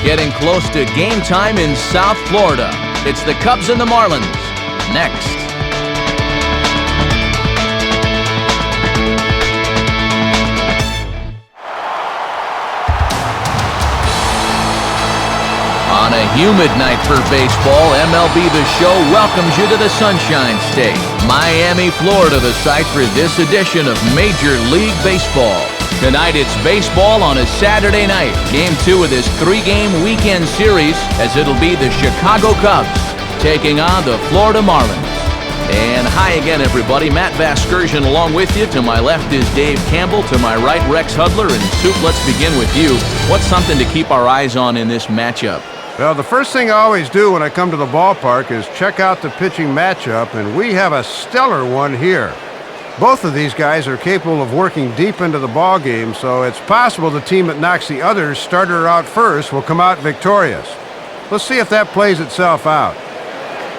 Getting close to game time in South Florida. It's the Cubs and the Marlins. Next. On a humid night for baseball, MLB The Show welcomes you to the Sunshine State. Miami, Florida, the site for this edition of Major League Baseball. Tonight it's baseball on a Saturday night. Game 2 of this 3-game weekend series, as it'll be the Chicago Cubs taking on the Florida Marlins. And hi again, everybody. Matt Vasgersian along with you. To my left is Dave Campbell. To my right, Rex Hudler. And Soup, let's begin with you. What's something to keep our eyes on in this matchup? Well, the first thing I always do when I come to the ballpark is check out the pitching matchup, and we have a stellar one here. Both of these guys are capable of working deep into the ball game, so it's possible the team that knocks the other starter out first will come out victorious. Let's see if that plays itself out.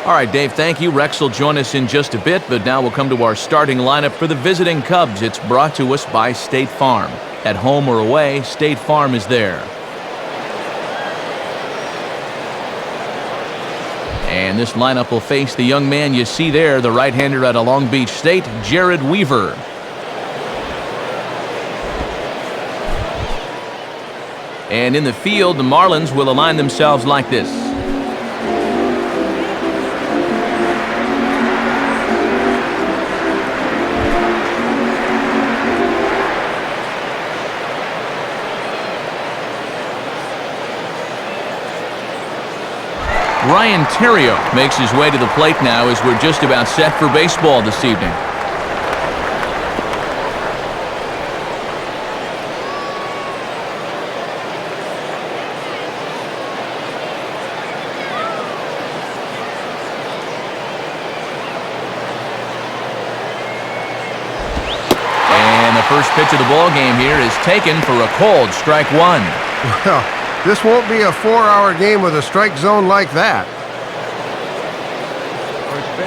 All right, Dave, thank you. Rex will join us in just a bit, but now we'll come to our starting lineup for the visiting Cubs. It's brought to us by State Farm. At home or away, State Farm is there. And this lineup will face the young man you see there, the right-hander out of Long Beach State, Jared Weaver. And in the field, the Marlins will align themselves like this. Ryan Theriot makes his way to the plate now as we're just about set for baseball this evening. And the first pitch of the ball game here is taken for a called strike one. Well, this won't be a 4-hour game with a strike zone like that. First pitch,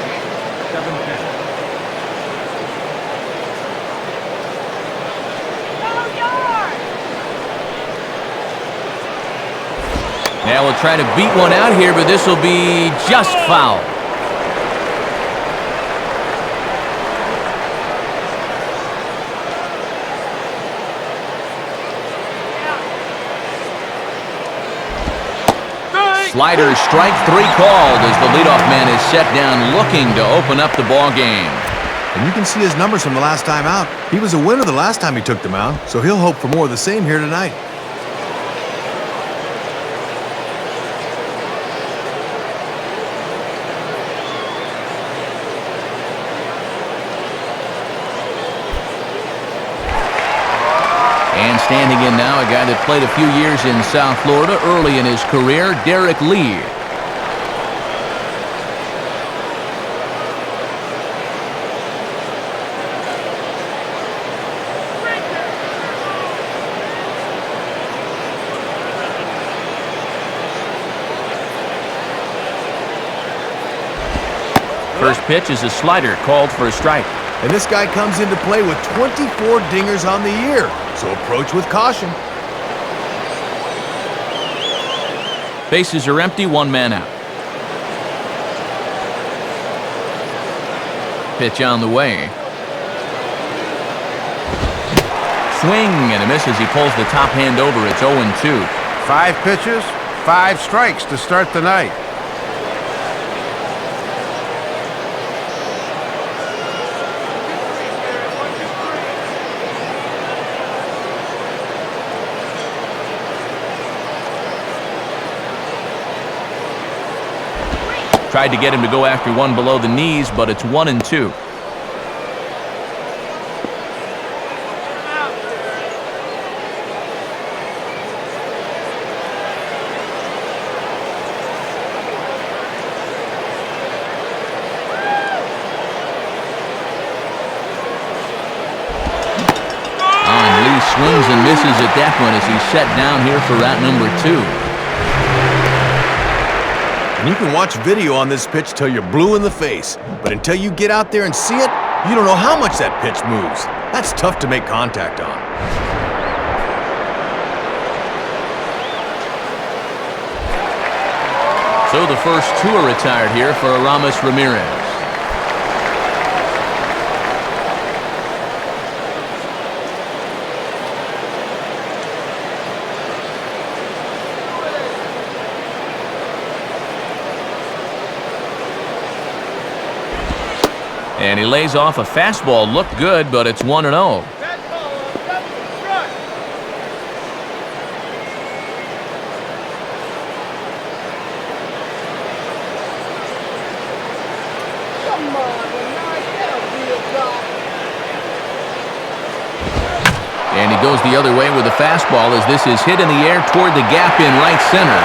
7-10. Now we'll try to beat one out here, but this will be just foul. Slider, strike 3 called as the leadoff man is set down looking to open up the ball game. And you can see his numbers from the last time out. He was a winner the last time he took the mound, so he'll hope for more of the same here tonight. And standing in now, a guy that played a few years in South Florida early in his career, Derek Lee. First pitch is a slider called for a strike. And this guy comes into play with 24 dingers on the year, so approach with caution. Bases are empty, 1 man out. Pitch on the way. Swing and a miss as he pulls the top hand over. It's 0-2. 5 pitches, 5 strikes to start the night. Tried to get him to go after one below the knees, but it's 1-2. Lee swings and misses at that one as he's set down here for route number 2. And you can watch video on this pitch till you're blue in the face. But until you get out there and see it, you don't know how much that pitch moves. That's tough to make contact on. So the first two are retired here for Aramis Ramirez. And he lays off a fastball. Looked good, but it's 1-0. And he goes the other way with a fastball as this is hit in the air toward the gap in right center.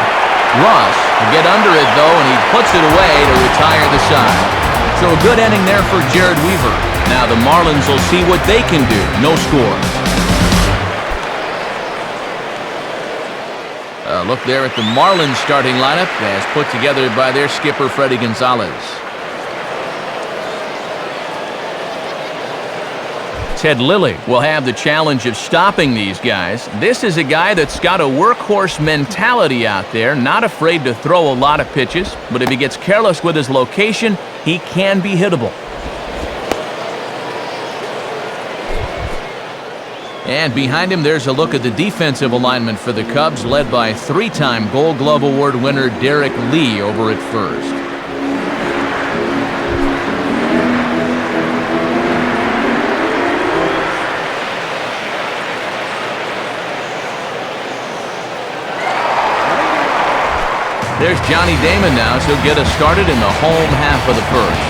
Ross will get under it, though, and he puts it away to retire the side. So a good inning there for Jared Weaver. Now the Marlins will see what they can do. No score. A look there at the Marlins starting lineup as put together by their skipper, Freddie Gonzalez. Ted Lilly will have the challenge of stopping these guys. This is a guy that's got a workhorse mentality out there, not afraid to throw a lot of pitches, but if he gets careless with his location, he can be hittable. And behind him, there's a look at the defensive alignment for the Cubs, led by three-time Gold Glove Award winner Derek Lee over at first. There's Johnny Damon now, so he'll get us started in the home half of the first.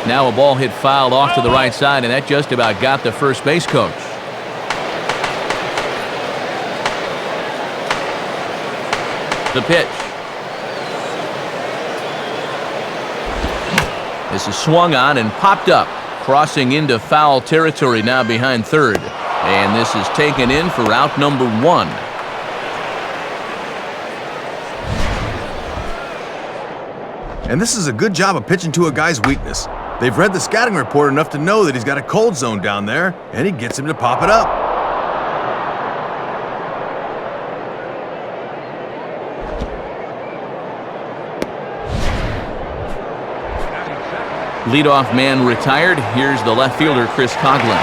Now a ball hit fouled off to the right side, and that just about got the first base coach. The pitch. This is swung on and popped up, crossing into foul territory now behind third. And this is taken in for out number 1. And this is a good job of pitching to a guy's weakness. They've read the scouting report enough to know that he's got a cold zone down there, and he gets him to pop it up. Leadoff man retired. Here's the left fielder, Chris Coughlin.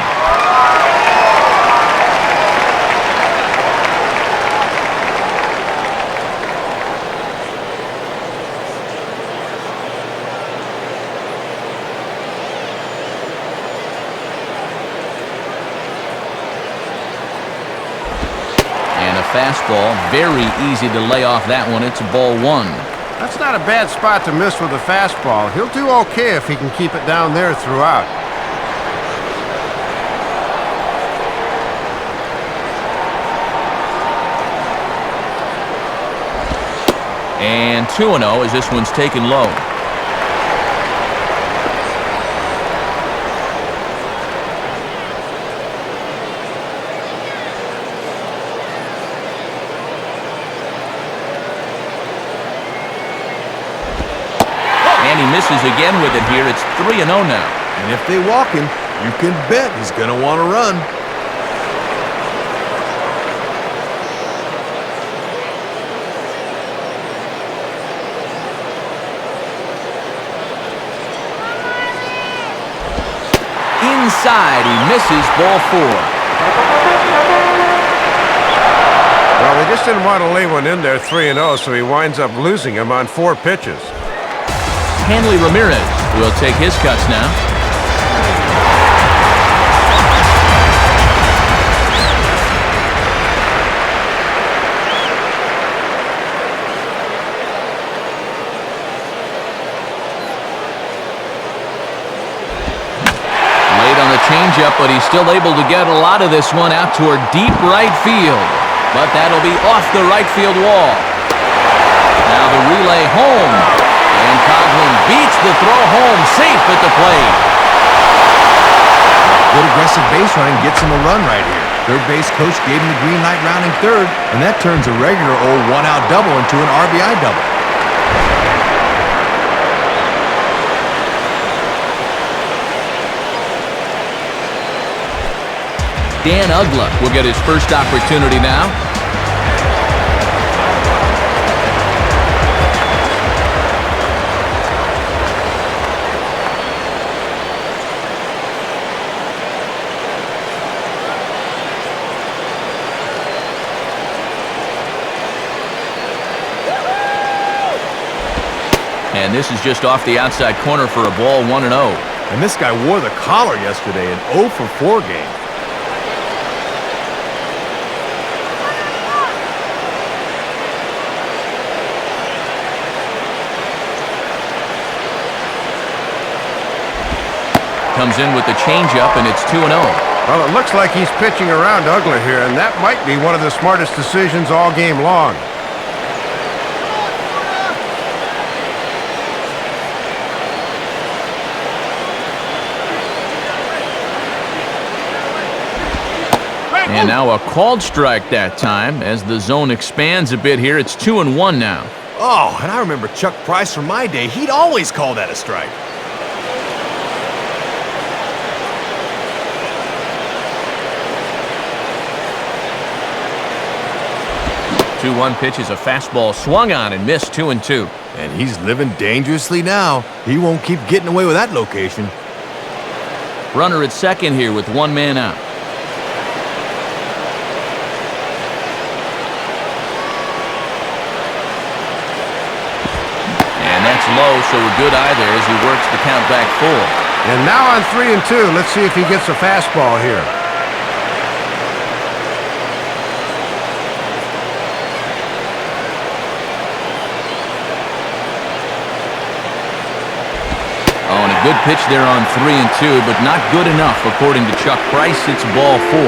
And a fastball. Very easy to lay off that one. It's ball 1. That's not a bad spot to miss with a fastball. He'll do okay if he can keep it down there throughout. And 2-0 as this one's taken low. And he misses again with it here. It's 3-0 now. And if they walk him, you can bet he's going to want to run. Inside, he misses ball 4. Well, they just didn't want to lay one in there 3-0, so he winds up losing him on 4 pitches. Hanley Ramirez will take his cuts now. Late on the changeup, but he's still able to get a lot of this one out toward deep right field. But that'll be off the right field wall. Now the relay home. And Coughlin beats the throw home, safe at the plate. Good aggressive base running gets him a run right here. Third base coach gave him the green light rounding third, and that turns a regular old one-out double into an RBI double. Dan Ugla will get his first opportunity now. And this is just off the outside corner for a ball, 1-0. And this guy wore the collar yesterday, an 0 for 4 game. Comes in with the changeup, and it's 2-0. Well, it looks like he's pitching around Ugla here, and that might be one of the smartest decisions all game long. And now a called strike that time as the zone expands a bit here. It's 2-1 now. Oh, and I remember Chuck Price from my day. He'd always call that a strike. 2-1 pitch is a fastball swung on and missed, 2-2. And he's living dangerously now. He won't keep getting away with that location. Runner at second here with one man out. And that's low, so a good eye there as he works the count back full. And now on 3-2, let's see if he gets a fastball here. Good pitch there on 3-2, but not good enough according to Chuck Price. It's ball 4.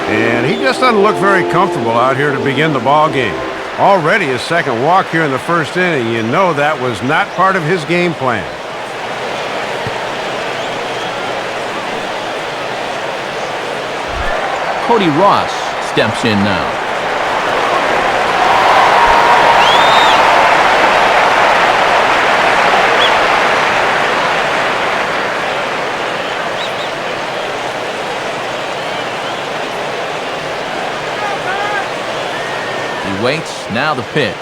And he just doesn't look very comfortable out here to begin the ball game. Already his second walk here in the first inning. You know that was not part of his game plan. Cody Ross steps in now. Waits, now the pitch.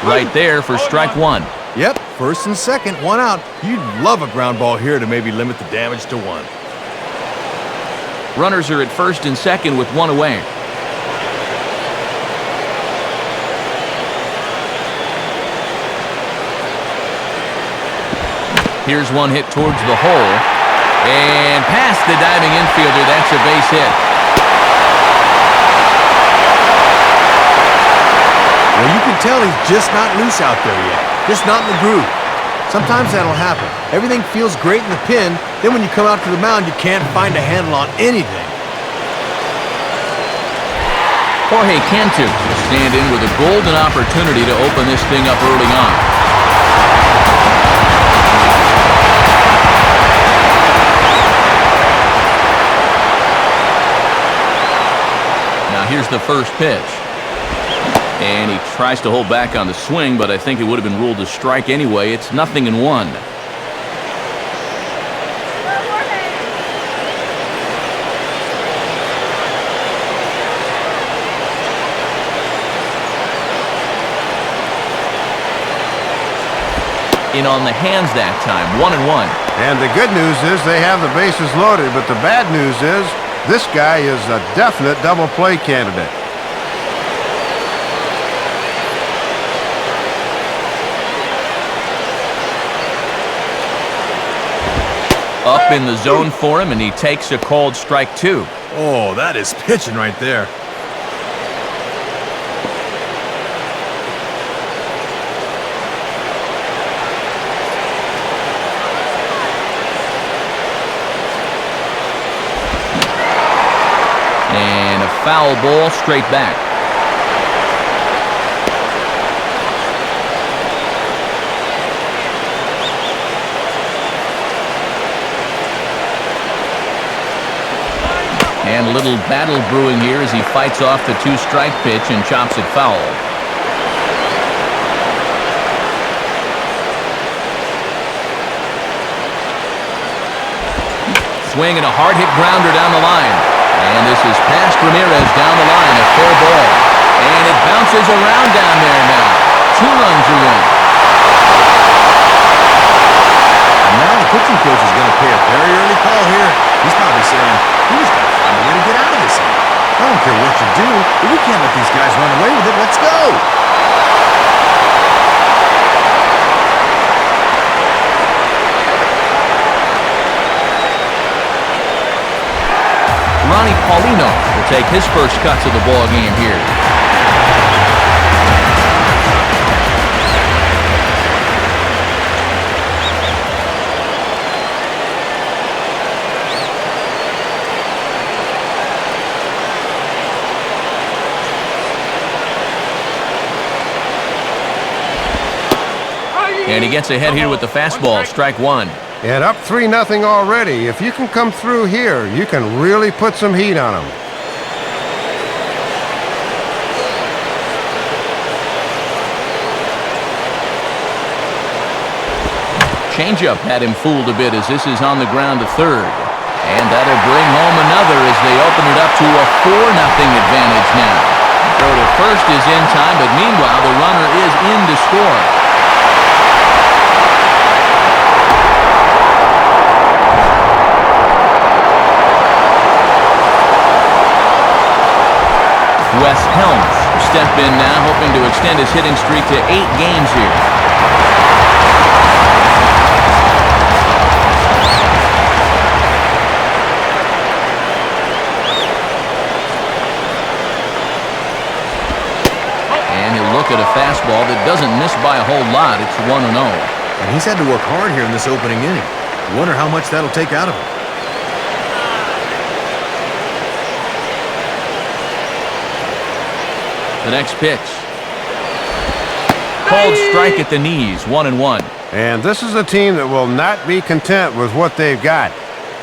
Right there for strike one. Yep, first and second, one out. You'd love a ground ball here to maybe limit the damage to one. Runners are at first and second with one away. Here's one hit towards the hole. And past the diving infielder, that's a base hit. Well, you can tell he's just not loose out there yet. Just not in the groove. Sometimes that'll happen. Everything feels great in the pen, then when you come out to the mound, you can't find a handle on anything. Jorge Cantu will stand in with a golden opportunity to open this thing up early on. Now here's the first pitch. And he tries to hold back on the swing, but I think it would have been ruled a strike anyway. It's 0-1. In on the hands that time, 1-1. And the good news is they have the bases loaded, but the bad news is this guy is a definite double play candidate. Up in the zone for him, and he takes a called strike 2. Oh, that is pitching right there. And a foul ball straight back. And a little battle brewing here as he fights off the two-strike pitch and chops it foul. Swing and a hard-hit grounder down the line. And this is past Ramirez down the line, a fair ball. And it bounces around down there now. 2 runs are in. And now the pitching coach is going to pay a very early call here. He's probably saying, we just got to find a way to get out of this inning. I don't care what you do, but we can't let these guys run away with it. Let's go! Ronnie Paulino will take his first cuts of the ball game here. And he gets ahead here with the fastball, strike 1. And up 3-0 already. If you can come through here, you can really put some heat on them. Changeup had him fooled a bit as this is on the ground to third. And that'll bring home another as they open it up to a 4-0 advantage now. Throw to first is in time, but meanwhile the runner is in to score. Wes Helms will step in now, hoping to extend his hitting streak to 8 games here. And he'll look at a fastball that doesn't miss by a whole lot. It's 1-0. And he's had to work hard here in this opening inning. Wonder how much that'll take out of him. The next pitch. Called strike at the knees, 1-1. And this is a team that will not be content with what they've got.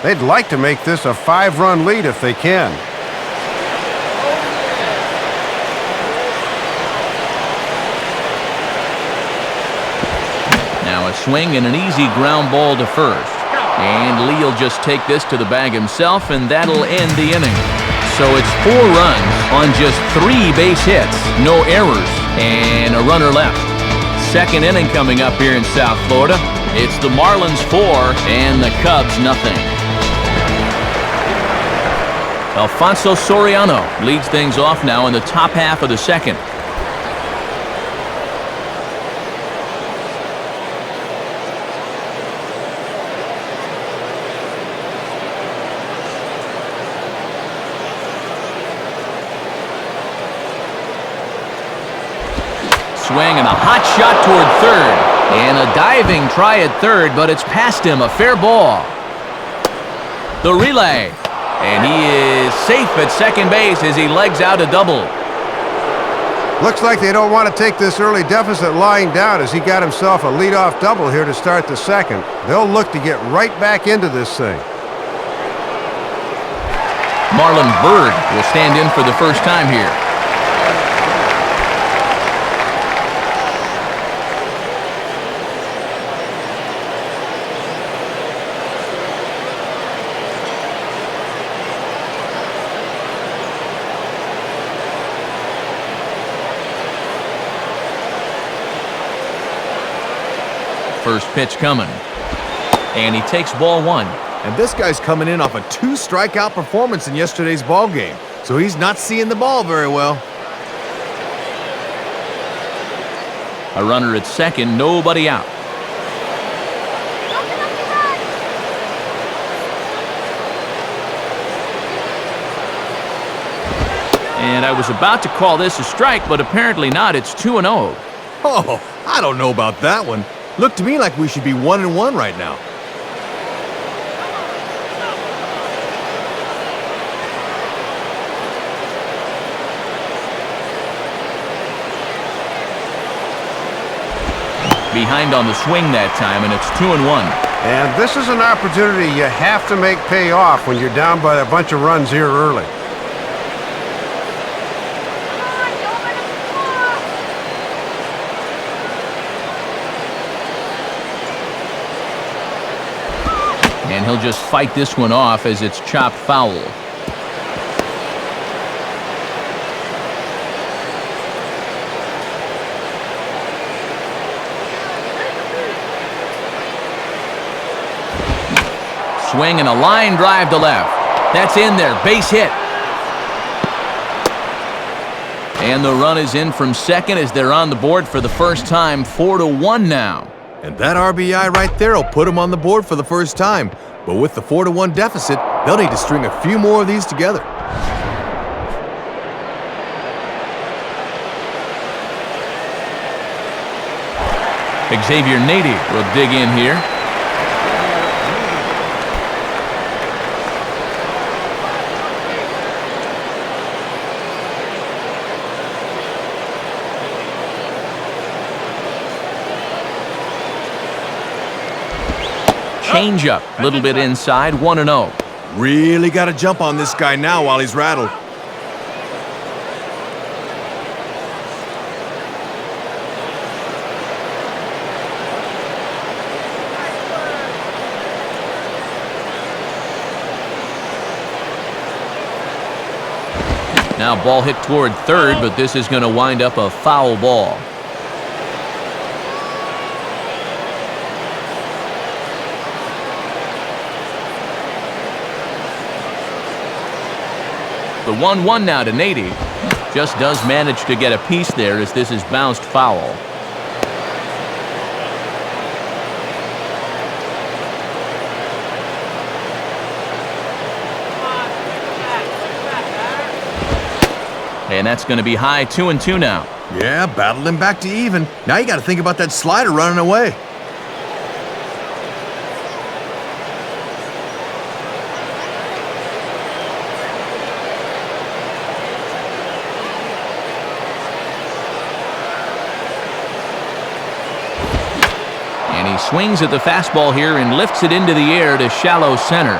They'd like to make this a 5-run lead if they can. Now a swing and an easy ground ball to first. And Lee will just take this to the bag himself, and that'll end the inning. So it's 4 runs on just 3 base hits, no errors, and a runner left. Second inning coming up here in South Florida. It's the Marlins 4 and the Cubs nothing. Alfonso Soriano leads things off now in the top half of the second. Swing and a hot shot toward third. And a diving try at third, but it's past him. A fair ball. The relay. And he is safe at second base as he legs out a double. Looks like they don't want to take this early deficit lying down as he got himself a leadoff double here to start the second. They'll look to get right back into this thing. Marlon Byrd will stand in for the first time here. First pitch coming. And he takes ball 1. And this guy's coming in off a 2-strikeout performance in yesterday's ball game, so he's not seeing the ball very well. A runner at second, nobody out. And I was about to call this a strike, but apparently not. It's 2-0. Oh, I don't know about that one. Looked to me like we should be 1-1 right now. Behind on the swing that time, and it's 2-1. And this is an opportunity you have to make pay off when you're down by a bunch of runs here early. And he'll just fight this one off as it's chopped foul. Swing and a line drive to left. That's in there. Base hit. And the run is in from second as they're on the board for the first time. 4-1 now. And that RBI right there will put them on the board for the first time. But with the 4-1 deficit, they'll need to string a few more of these together. Xavier Nady will dig in here. Changeup, a little bit inside, 1-0. Really got to jump on this guy now while he's rattled. Now ball hit toward third, but this is going to wind up a foul ball. The 1-1 now to Nady. Just does manage to get a piece there as this is bounced foul. And that's going to be high, 2-2 now. Yeah, battled him back to even. Now you got to think about that slider running away. And he swings at the fastball here and lifts it into the air to shallow center.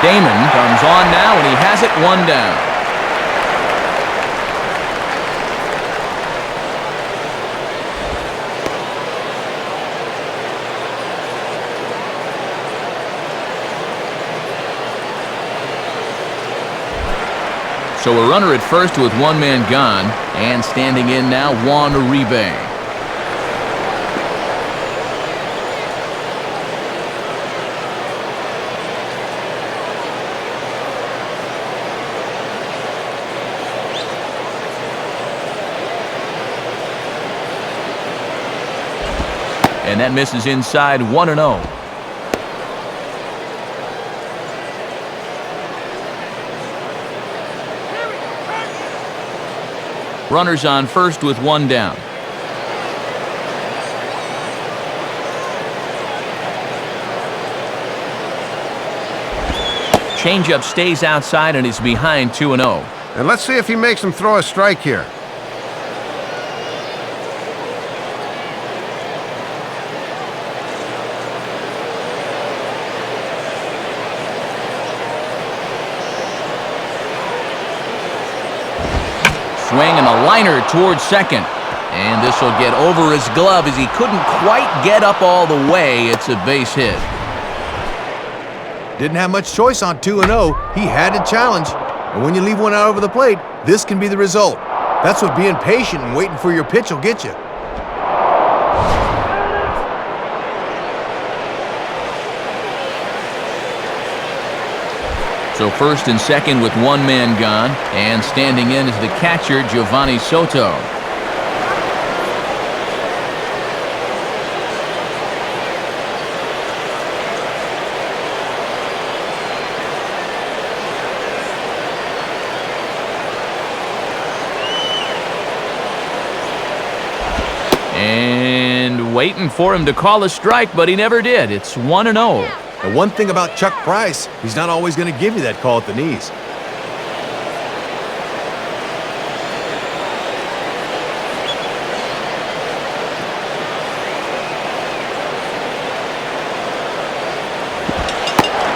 Damon comes on now, and he has it, one down. So a runner at first with one man gone, and standing in now, Juan Uribe. And that misses inside, 1-0. Runners on first with one down. Changeup stays outside and is behind 2-0. And let's see if he makes him throw a strike here. Swing and a liner towards second. And this will get over his glove as he couldn't quite get up all the way. It's a base hit. Didn't have much choice on 2-0. He had to challenge. And when you leave one out over the plate, this can be the result. That's what being patient and waiting for your pitch will get you. So first and second with one man gone, and standing in is the catcher, Giovanni Soto. And waiting for him to call a strike, but he never did. It's 1-0. The one thing about Chuck Price, he's not always going to give you that call at the knees.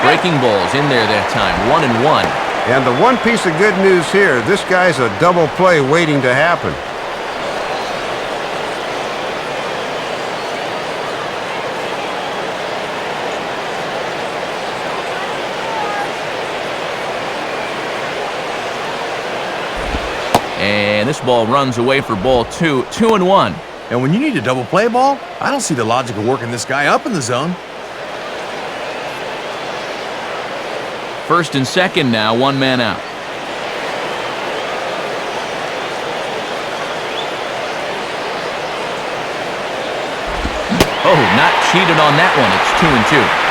Breaking ball's in there that time, 1-1. And the one piece of good news here, this guy's a double play waiting to happen. And this ball runs away for ball 2, 2-1. And when you need a double play ball, I don't see the logic of working this guy up in the zone. First and second now, one man out. Oh, not cheated on that one. It's 2-2.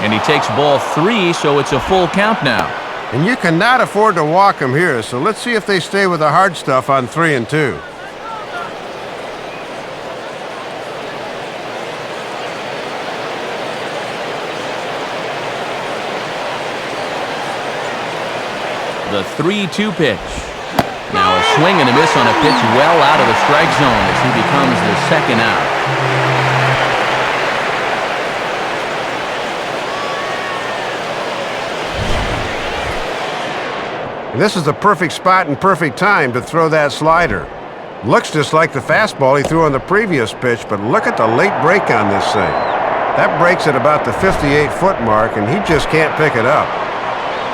And he takes ball 3, so it's a full count now. And you cannot afford to walk him here, so let's see if they stay with the hard stuff on 3 and 2. The 3-2 pitch. Now a swing and a miss on a pitch well out of the strike zone as he becomes the second out. And this is the perfect spot and perfect time to throw that slider. Looks just like the fastball he threw on the previous pitch, but look at the late break on this thing. That breaks at about the 58-foot mark, and he just can't pick it up.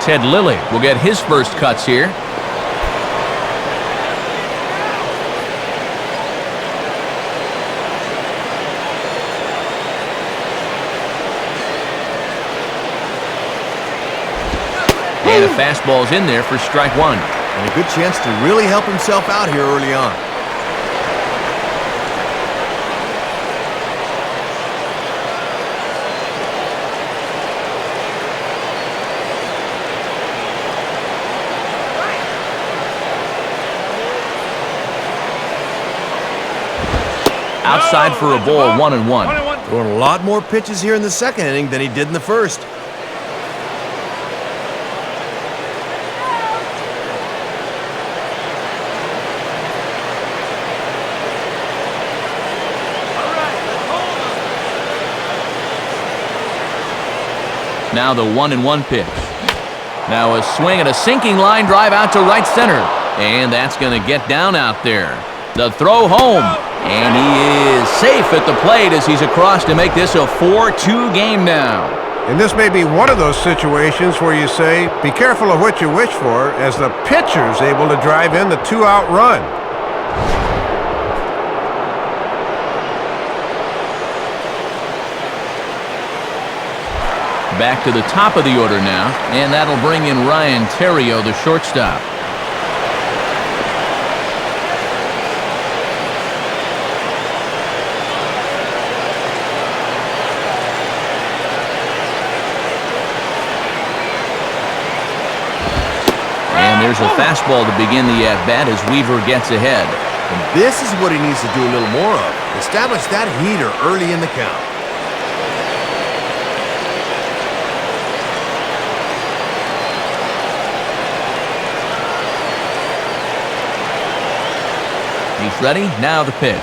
Ted Lilly will get his first cuts here. And a fastball's in there for strike 1. And a good chance to really help himself out here early on. Outside for a ball, 1-1. Throwing a lot more pitches here in the second inning than he did in the first. Now the 1-1 pitch. Now a swing and a sinking line drive out to right center. And that's going to get down out there. The throw home. And he is safe at the plate as he's across to make this a 4-2 game now. And this may be one of those situations where you say, be careful of what you wish for, as the pitcher's able to drive in the 2-out run. Back to the top of the order now, and that'll bring in Ryan Theriot, the shortstop. And there's a fastball to begin the at-bat as Weaver gets ahead. And this is what he needs to do a little more of. Establish that heater early in the count. He's ready. Now the pitch.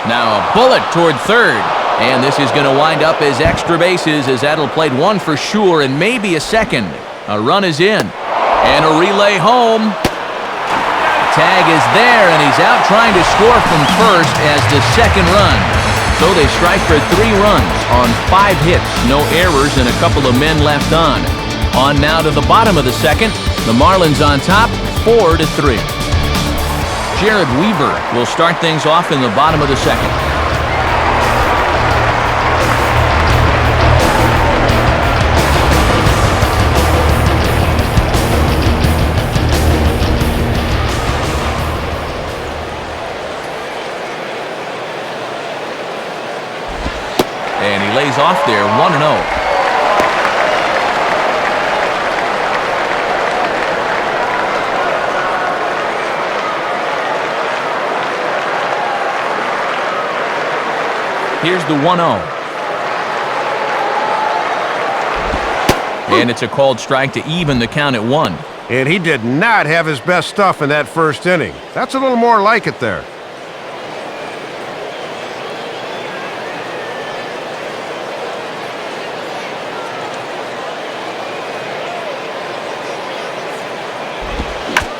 Now a bullet toward third. And this is going to wind up as extra bases as that'll play one for sure and maybe a second. A run is in. And a relay home. Tag is there, and he's out trying to score from first as the second run. So they strike for 3 runs on 5 hits, no errors, and a couple of men left on. On now to the bottom of the second. The Marlins on top, 4-3. Jared Weaver will start things off in the bottom of the second. And he lays off there, 1-0. Here's the 1-0. And it's a called strike to even the count at 1. And he did not have his best stuff in that first inning. That's a little more like it there.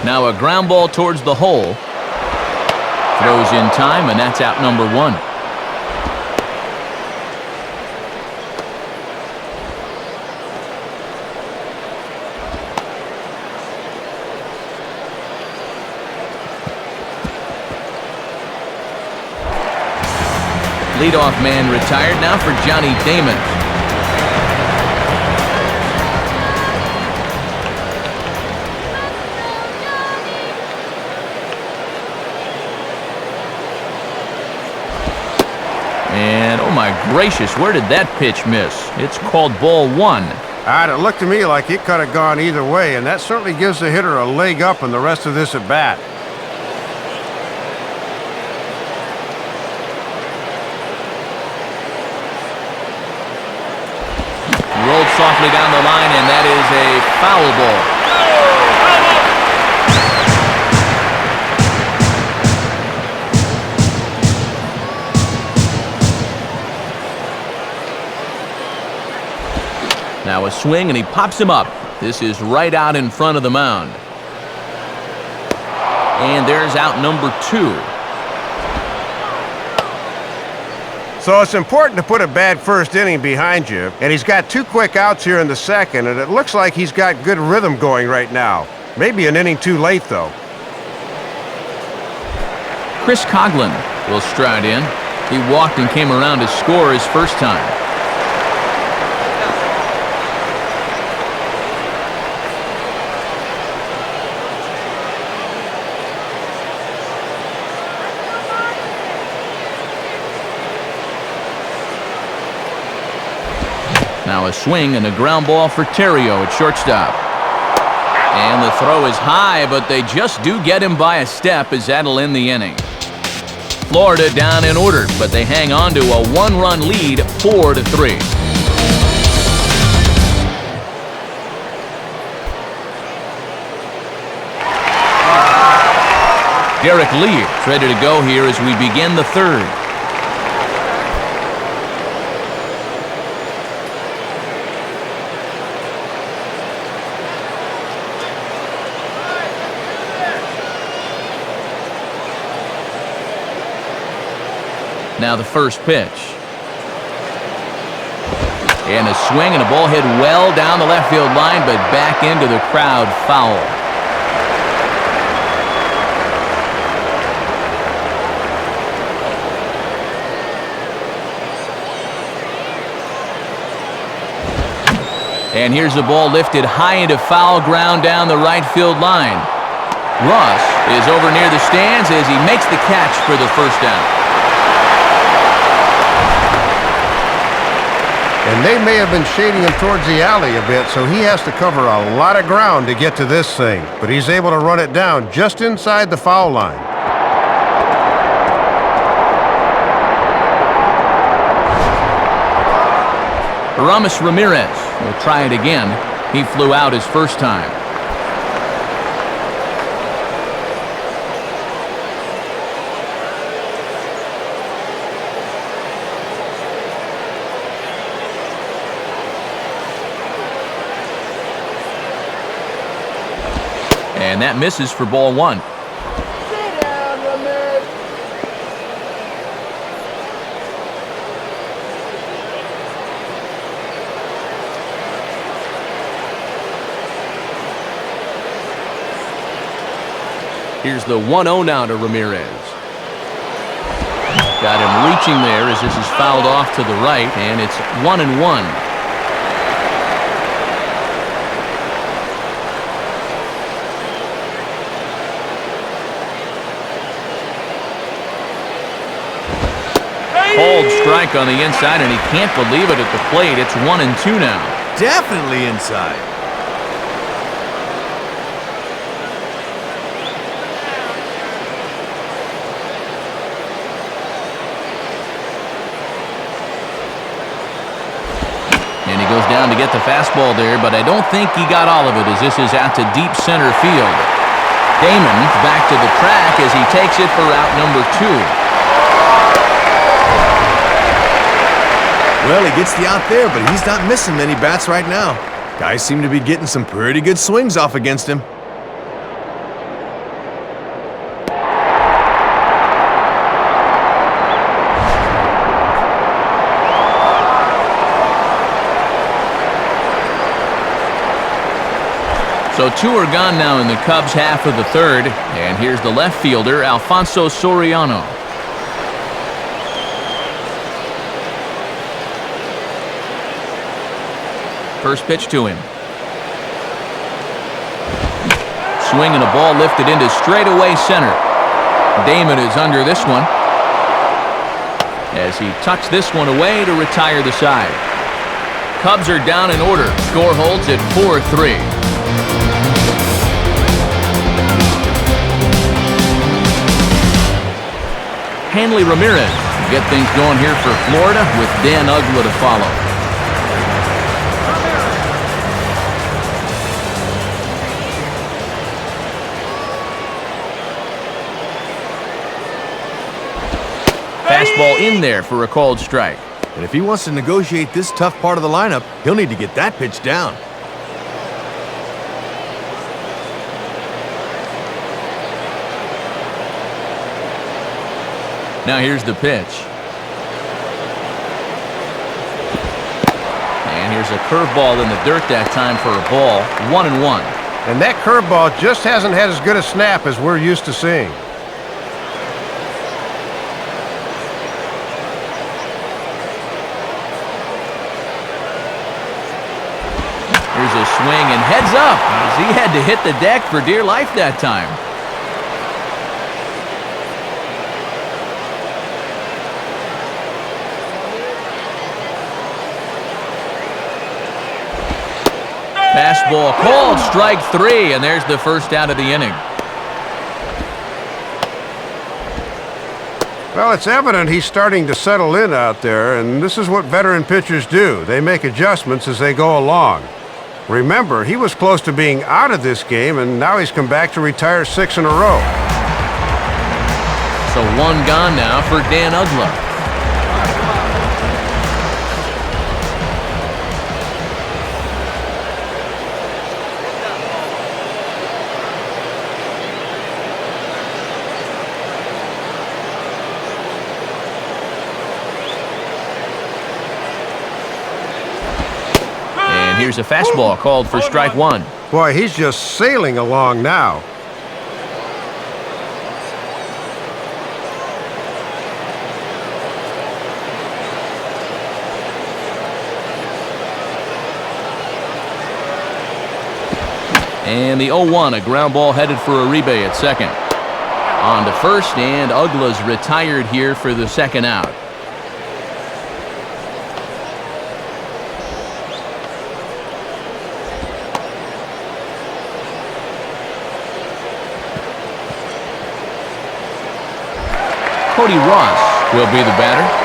Now a ground ball towards the hole. Throws in time, and that's out number 1. Leadoff man retired now for Johnny Damon. And oh my gracious, where did that pitch miss? It's called ball 1. It looked to me like it could have gone either way, and that certainly gives the hitter a leg up in the rest of this at bat. Rolled softly down the line, and that is a foul ball. Now a swing, and he pops him up. This is right out in front of the mound. And there's out number 2. So it's important to put a bad first inning behind you, and he's got 2 quick outs here in the second, and it looks like he's got good rhythm going right now. Maybe an inning too late, though. Chris Coughlin will stride in. He walked and came around to score his first time. Now a swing and a ground ball for Terrio at shortstop. And the throw is high, but they just do get him by a step as that'll end the inning. Florida down in order, but they hang on to a 1-run lead, 4-3. Derek Lee is ready to go here as we begin the 3rd. Now the first pitch. And a swing and a ball hit well down the left field line, but back into the crowd, foul. And here's the ball lifted high into foul ground down the right field line. Ross is over near the stands as he makes the catch for the first down. And they may have been shading him towards the alley a bit, so he has to cover a lot of ground to get to this thing. But he's able to run it down just inside the foul line. Aramis Ramirez will try it again. He flew out his first time. And that misses for ball 1. Sit down, Ramirez. Here's the 1-0 now to Ramirez. Got him reaching there as this is fouled off to the right, and it's 1-1. Called strike on the inside, and he can't believe it at the plate. It's 1-2 now. Definitely inside. down to get the fastball there, but I don't think he got all of it as this is out to deep center field. Damon back to the track as he takes it for out number 2. Well, he gets the out there, but he's not missing many bats right now. Guys seem to be getting some pretty good swings off against him. So 2 are gone now in the Cubs' half of the third, and here's the left fielder, Alfonso Soriano. First pitch to him. Swing and a ball lifted into straightaway center. Damon is under this one as he tucks this one away to retire the side. Cubs are down in order. Score holds at 4-3. Hanley Ramirez get things going here for Florida with Dan Uggla to follow. Fastball in there for a called strike. But if he wants to negotiate this tough part of the lineup, he'll need to get that pitch down. Now here's the pitch. And here's a curveball in the dirt that time for a ball. 1-1. And that curveball just hasn't had as good a snap as we're used to seeing. Here's a swing and heads up as he had to hit the deck for dear life that time. Fastball called, strike 3, and there's the first out of the inning. Well, it's evident he's starting to settle in out there, and this is what veteran pitchers do. They make adjustments as they go along. Remember, he was close to being out of this game, and now he's come back to retire 6 in a row. So 1 gone now for Dan Uggla. Here's a fastball called for strike 1. Boy, he's just sailing along now. And the 0-1, a ground ball headed for Uribe at second. On to first, and Uggla's retired here for the second out. Cody Ross will be the batter.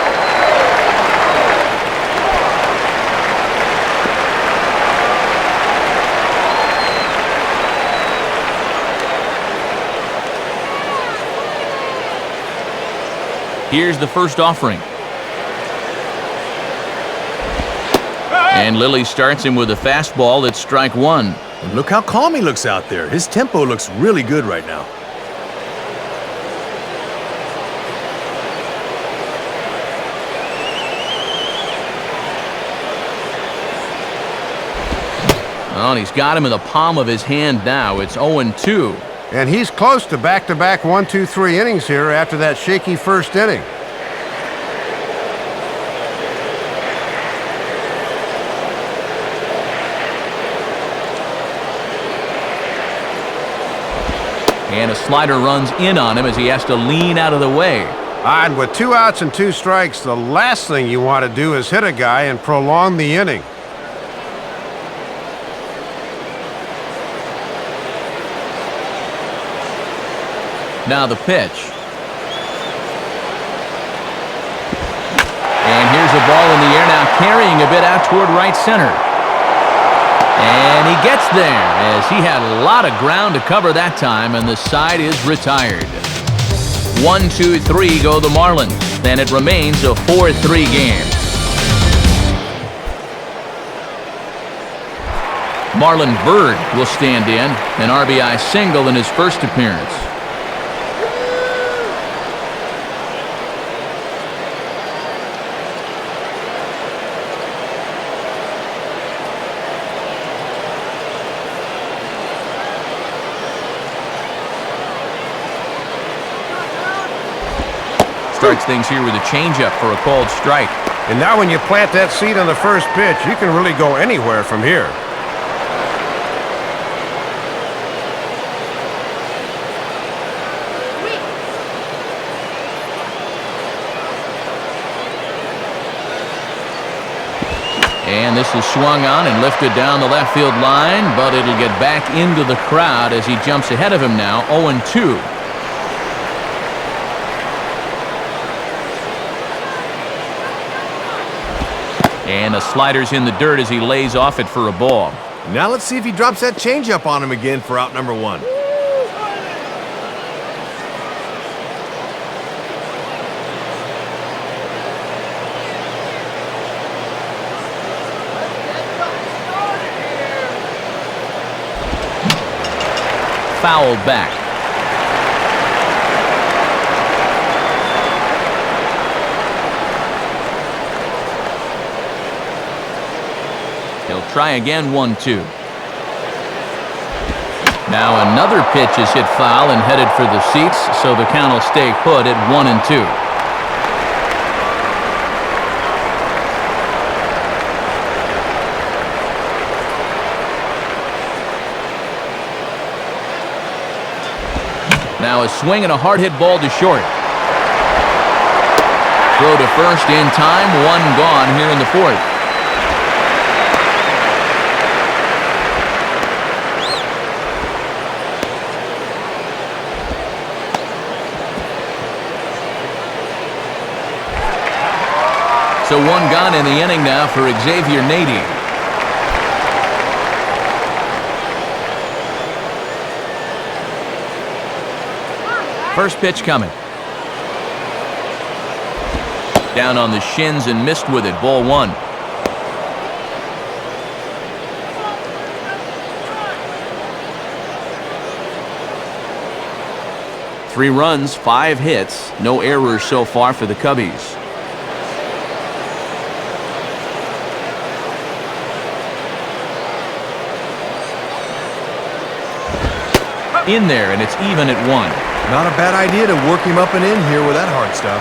Here's the first offering. And Lilly starts him with a fastball. It's strike 1. And look how calm he looks out there. His tempo looks really good right now. Well, and he's got him in the palm of his hand now. It's 0-2. And he's close to back-to-back 1-2-3 innings here after that shaky first inning. And a slider runs in on him as he has to lean out of the way. And with 2 outs and 2 strikes, the last thing you want to do is hit a guy and prolong the inning. Now the pitch. And here's a ball in the air now, carrying a bit out toward right center. And he gets there as he had a lot of ground to cover that time, and the side is retired. 1-2-3 go the Marlins, and it remains a 4-3 game. Marlon Byrd will stand in, an RBI single in his first appearance. Starts things here with a changeup for a called strike. And now when you plant that seed on the first pitch, you can really go anywhere from here. And this is swung on and lifted down the left field line, but it'll get back into the crowd as he jumps ahead of him now, 0-2. And a slider's in the dirt as he lays off it for a ball. Now let's see if he drops that changeup on him again for out number one. Fouled back. He'll try again, 1-2. Now another pitch is hit foul and headed for the seats, so the count will stay put at 1-2. Now a swing and a hard hit ball to short. Throw to first in time, one gone here in the fourth. So one gone in the inning now for Xavier Nady. First pitch coming. Down on the shins and missed with it. Ball one. Three runs, 5 hits, no errors so far for the Cubbies. In there, and it's even at 1. Not a bad idea to work him up and in here with that hard stuff.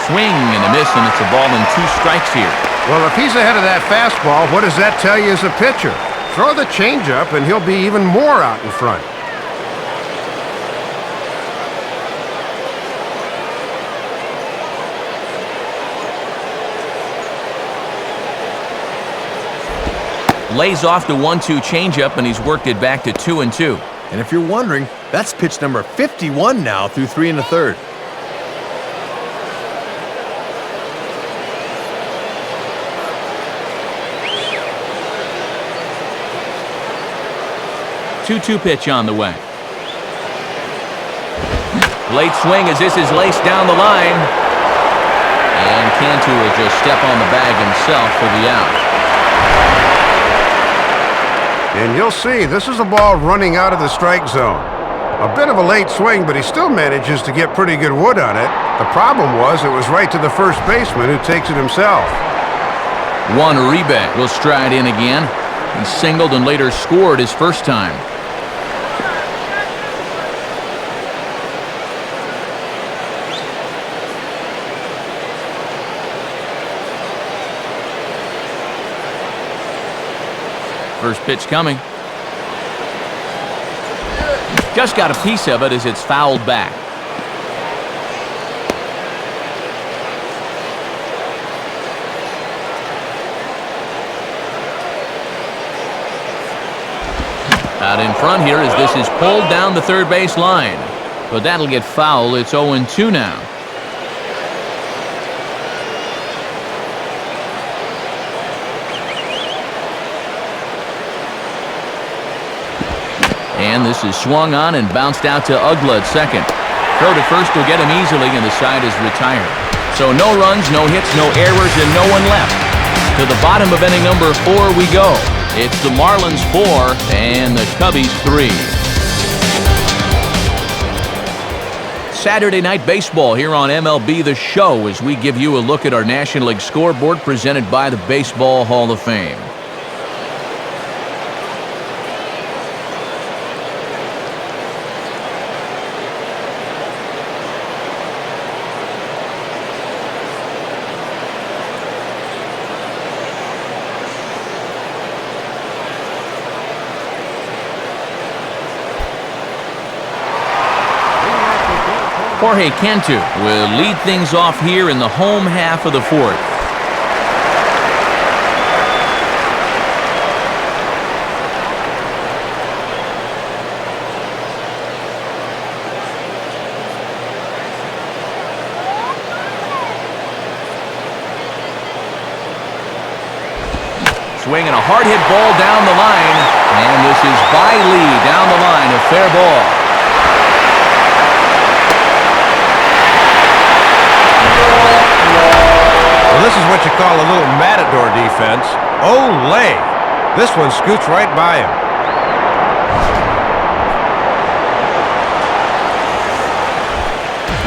Swing and a miss, and it's a ball and 2 strikes here. Well, if he's ahead of that fastball, what does that tell you as a pitcher? Throw the changeup, and he'll be even more out in front. Lays off the 1-2 changeup, and he's worked it back to 2-2. And if you're wondering, that's pitch number 51 now through 3 1/3. Two pitch on the way. Late swing as this is laced down the line. And Cantu will just step on the bag himself for the out. And you'll see, this is a ball running out of the strike zone. A bit of a late swing, but he still manages to get pretty good wood on it. The problem was it was right to the first baseman, who takes it himself. Juan Uribe will stride in again. He singled and later scored his first time. First pitch coming. Just got a piece of it as it's fouled back. Out in front here as this is pulled down the third base line. But that'll get foul. It's 0-2 now. And this is swung on and bounced out to Ugla at second. Throw to first will get him easily, and the side is retired. So no runs, no hits, no errors, and no one left. To the bottom of inning number 4 we go. It's the Marlins 4 and the Cubbies 3. Saturday Night Baseball here on MLB The Show as we give you a look at our National League scoreboard presented by the Baseball Hall of Fame. Jorge Cantu will lead things off here in the home half of the fourth. Swinging a hard hit ball down the line, and this is by Lee down the line, a fair ball. Well, this is what you call a little matador defense. Olay! This one scoots right by him.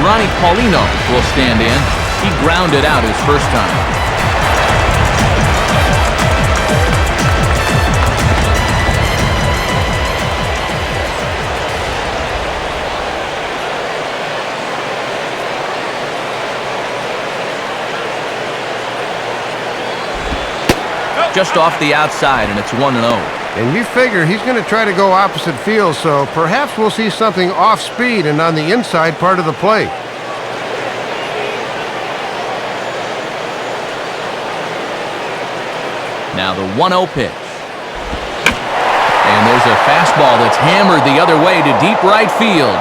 Ronnie Paulino will stand in. He grounded out his first time. Just off the outside, and it's 1-0. And you figure he's going to try to go opposite field, so perhaps we'll see something off speed and on the inside part of the plate. Now the 1-0 pitch. And there's a fastball that's hammered the other way to deep right field.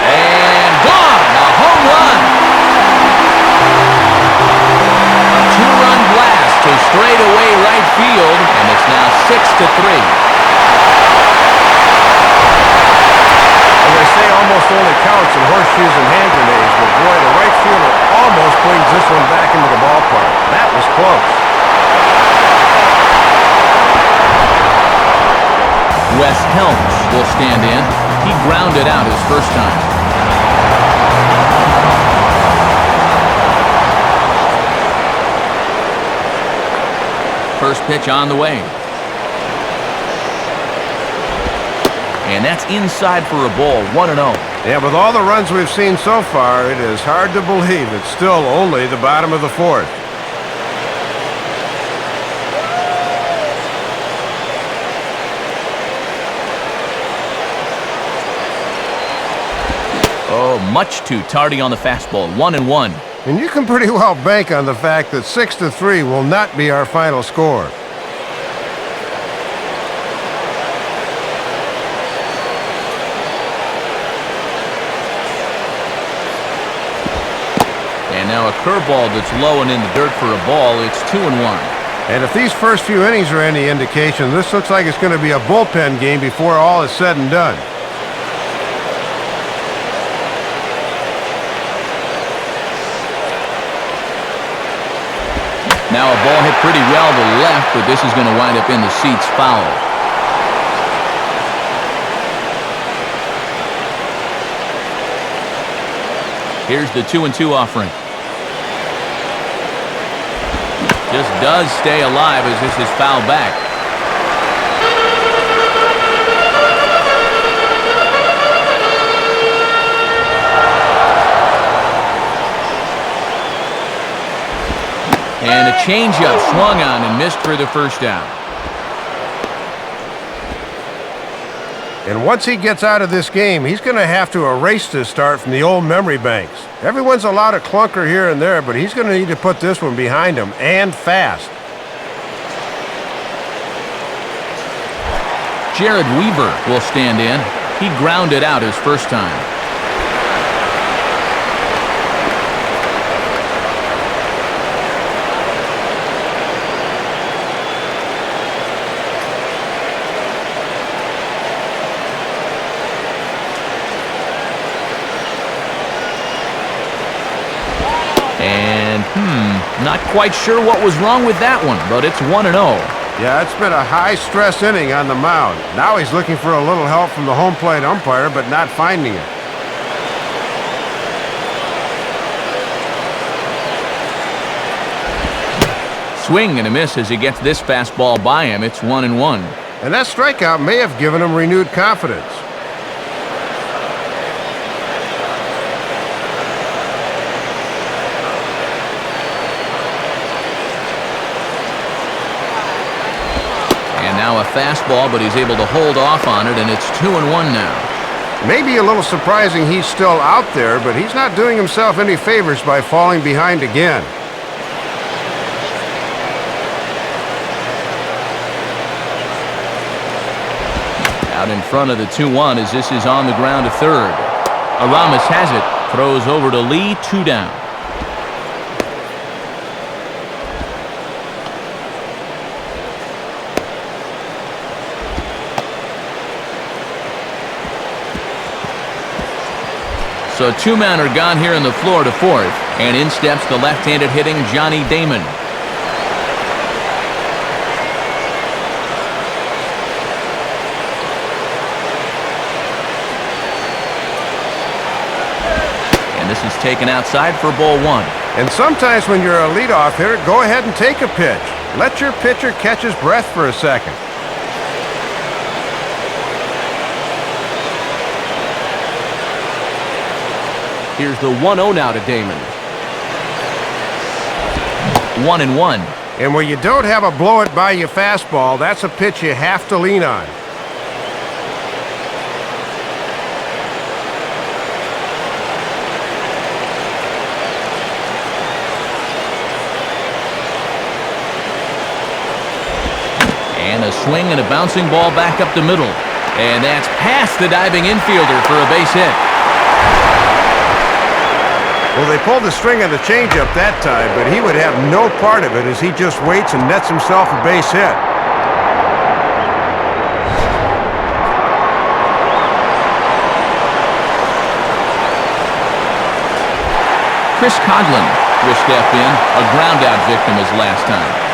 And gone! A home run! A two-run blast to straightaway right field, and it's now 6-3. As I say, almost only counts in horseshoes and hand grenades, but boy, the right fielder almost brings this one back into the ballpark. That was close. Wes Helms will stand in. He grounded out his first time. First pitch on the way. And that's inside for a ball, 1-0. Yeah, with all the runs we've seen so far, it is hard to believe it's still only the bottom of the fourth. Oh, much too tardy on the fastball, 1-1. And you can pretty well bank on the fact that 6-3 will not be our final score. And now a curveball that's low and in the dirt for a ball. It's 2-1. And if these first few innings are any indication, this looks like it's going to be a bullpen game before all is said and done. Now a ball hit pretty well to the left, but this is going to wind up in the seats foul. Here's the 2-2 offering. Just does stay alive as this is fouled back. And a changeup swung on and missed for the first down. And once he gets out of this game, he's going to have to erase this start from the old memory banks. Everyone's allowed a clunker here and there, but he's going to need to put this one behind him, and fast. Jared Weaver will stand in. He grounded out his first time. And, not quite sure what was wrong with that one, but it's 1-0. Yeah, it's been a high-stress inning on the mound. Now he's looking for a little help from the home plate umpire, but not finding it. Swing and a miss as he gets this fastball by him. It's 1-1. And that strikeout may have given him renewed confidence. Now a fastball, but he's able to hold off on it, and it's 2-1 now. Maybe a little surprising he's still out there, but he's not doing himself any favors by falling behind again. Out in front of the 2-1 as this is on the ground to third. Aramis has it, throws over to Lee, 2 down. So 2 men are gone here in the floor to fourth, and in steps the left-handed hitting Johnny Damon. And this is taken outside for ball 1. And sometimes when you're a leadoff hitter, go ahead and take a pitch. Let your pitcher catch his breath for a second. Here's the 1-0 now to Damon. 1-1. And when you don't have a blow-it-by-you fastball, that's a pitch you have to lean on. And a swing and a bouncing ball back up the middle. And that's past the diving infielder for a base hit. Well, they pulled the string on the changeup that time, but he would have no part of it as he just waits and nets himself a base hit. Chris Coughlin will step in, a ground-out victim as last time.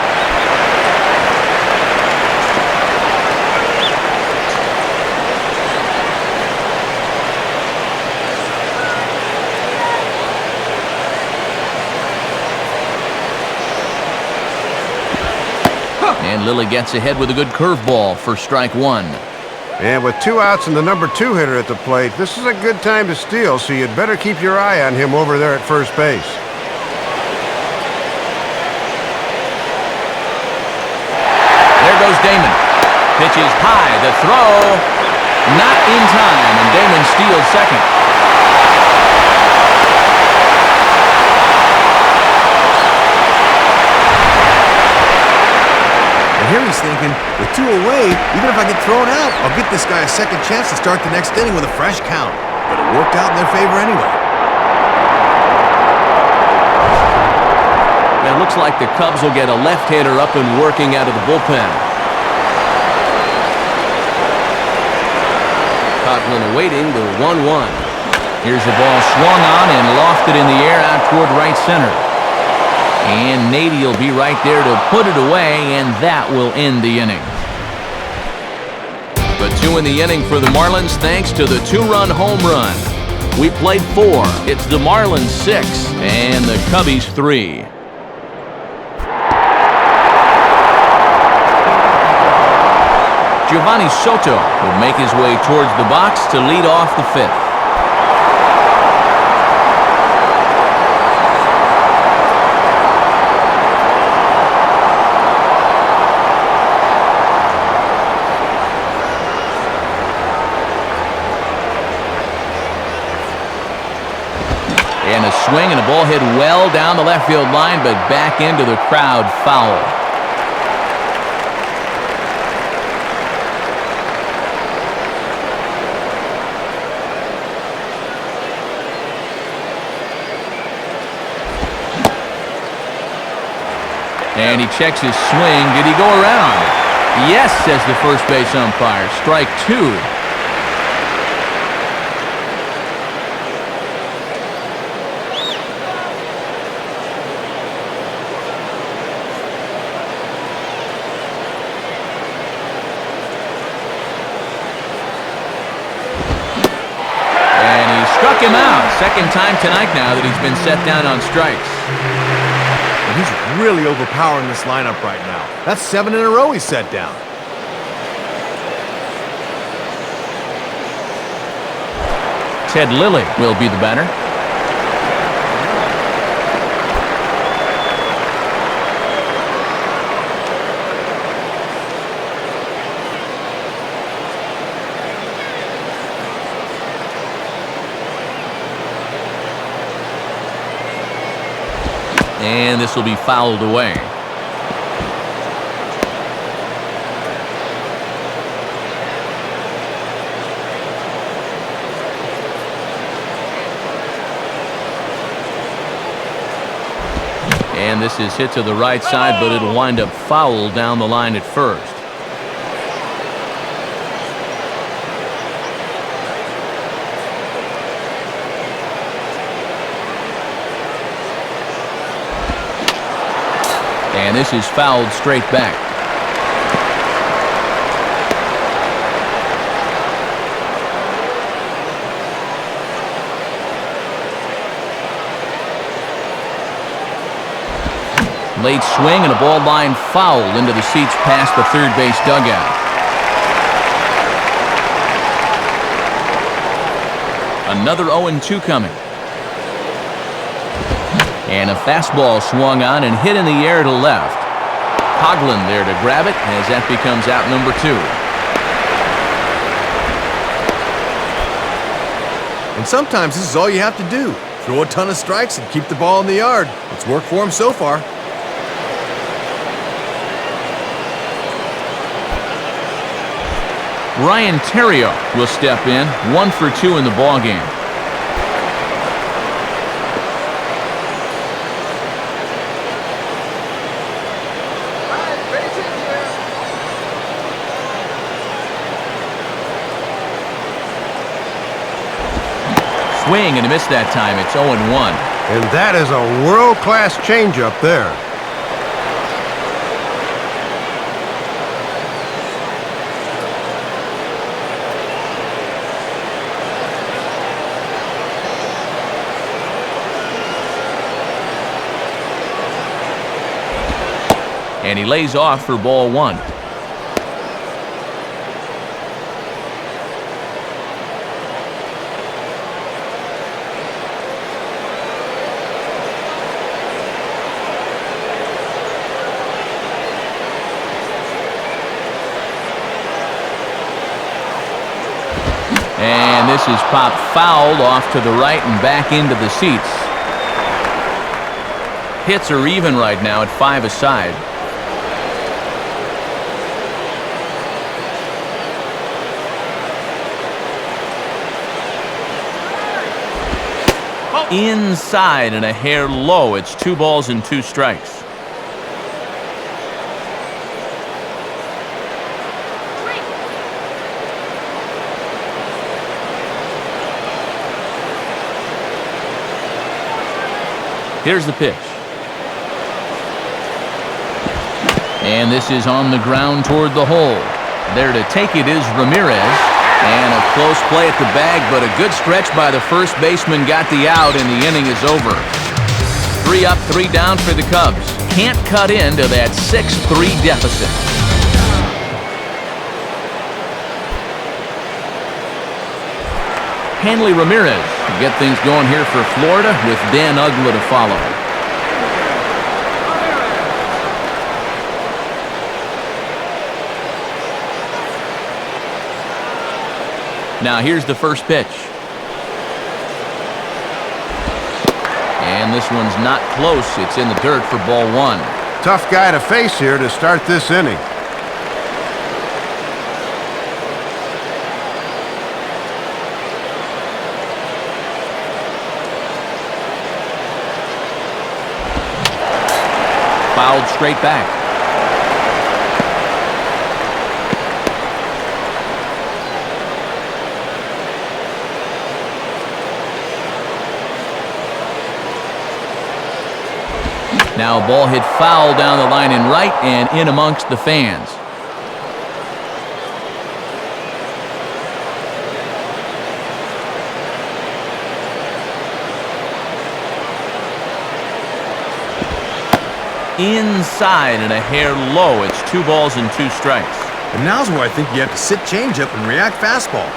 And Lilly gets ahead with a good curveball for strike 1. And with 2 outs and the number 2 hitter at the plate, this is a good time to steal, so you'd better keep your eye on him over there at first base. There goes Damon. Pitches high, the throw, not in time, and Damon steals second. Here he's thinking, with 2 away, even if I get thrown out, I'll get this guy a second chance to start the next inning with a fresh count. But it worked out in their favor anyway. Now it looks like the Cubs will get a left-hander up and working out of the bullpen. Coughlin awaiting the 1-1. Here's the ball swung on and lofted in the air out toward right center. And Nady will be right there to put it away, and that will end the inning. But 2 in the inning for the Marlins thanks to the 2-run home run. We played 4. It's the Marlins 6 and the Cubbies 3. Giovanni Soto will make his way towards the box to lead off the 5th. And a swing and a ball hit well down the left field line, but back into the crowd, foul. And he checks his swing. Did he go around? Yes, says the first base umpire. Strike 2. Struck him out. Second time tonight now that he's been set down on strikes. And he's really overpowering this lineup right now. That's 7 in a row he's set down. Ted Lilly will be the batter. And this will be fouled away. And this is hit to the right side, but it'll wind up foul down the line at first. And this is fouled straight back. Late swing and a ball line foul into the seats past the third base dugout. Another 0-2 coming. And a fastball swung on and hit in the air to left. Coughlin there to grab it as that becomes out number 2. And sometimes this is all you have to do. Throw a ton of strikes and keep the ball in the yard. It's worked for him so far. Ryan Theriot will step in, 1 for 2 in the ballgame. Swing and a miss that time. It's 0-1. And that is a world-class changeup there. And he lays off for ball 1. And this is popped fouled off to the right and back into the seats. Hits are even right now at 5 aside. Inside and a hair low. It's 2 balls and 2 strikes. Here's the pitch. And this is on the ground toward the hole. There to take it is Ramirez. And a close play at the bag, but a good stretch by the first baseman got the out, and the inning is over. 3 up, 3 down for the Cubs. Can't cut into that 6-3 deficit. Hanley Ramirez to get things going here for Florida with Dan Uggla to follow. Now here's the first pitch. And this one's not close. It's in the dirt for ball 1. Tough guy to face here to start this inning. fouled straight back. Now a ball hit foul down the line in right and in amongst the fans. Inside and a hair low. It's 2 balls and 2 strikes. And now's where I think you have to sit changeup and react fastball.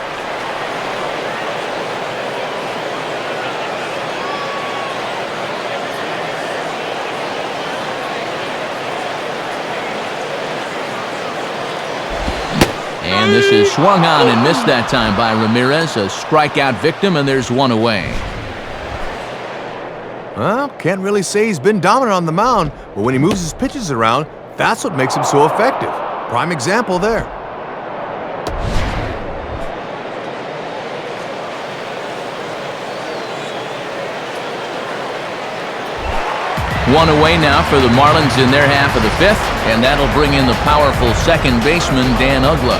And this is swung on and missed that time by Ramirez. A strikeout victim, and there's 1 away. Well, can't really say he's been dominant on the mound, but when he moves his pitches around, that's what makes him so effective. Prime example there. One away now for the Marlins in their half of the 5th, and that'll bring in the powerful second baseman, Dan Uggla.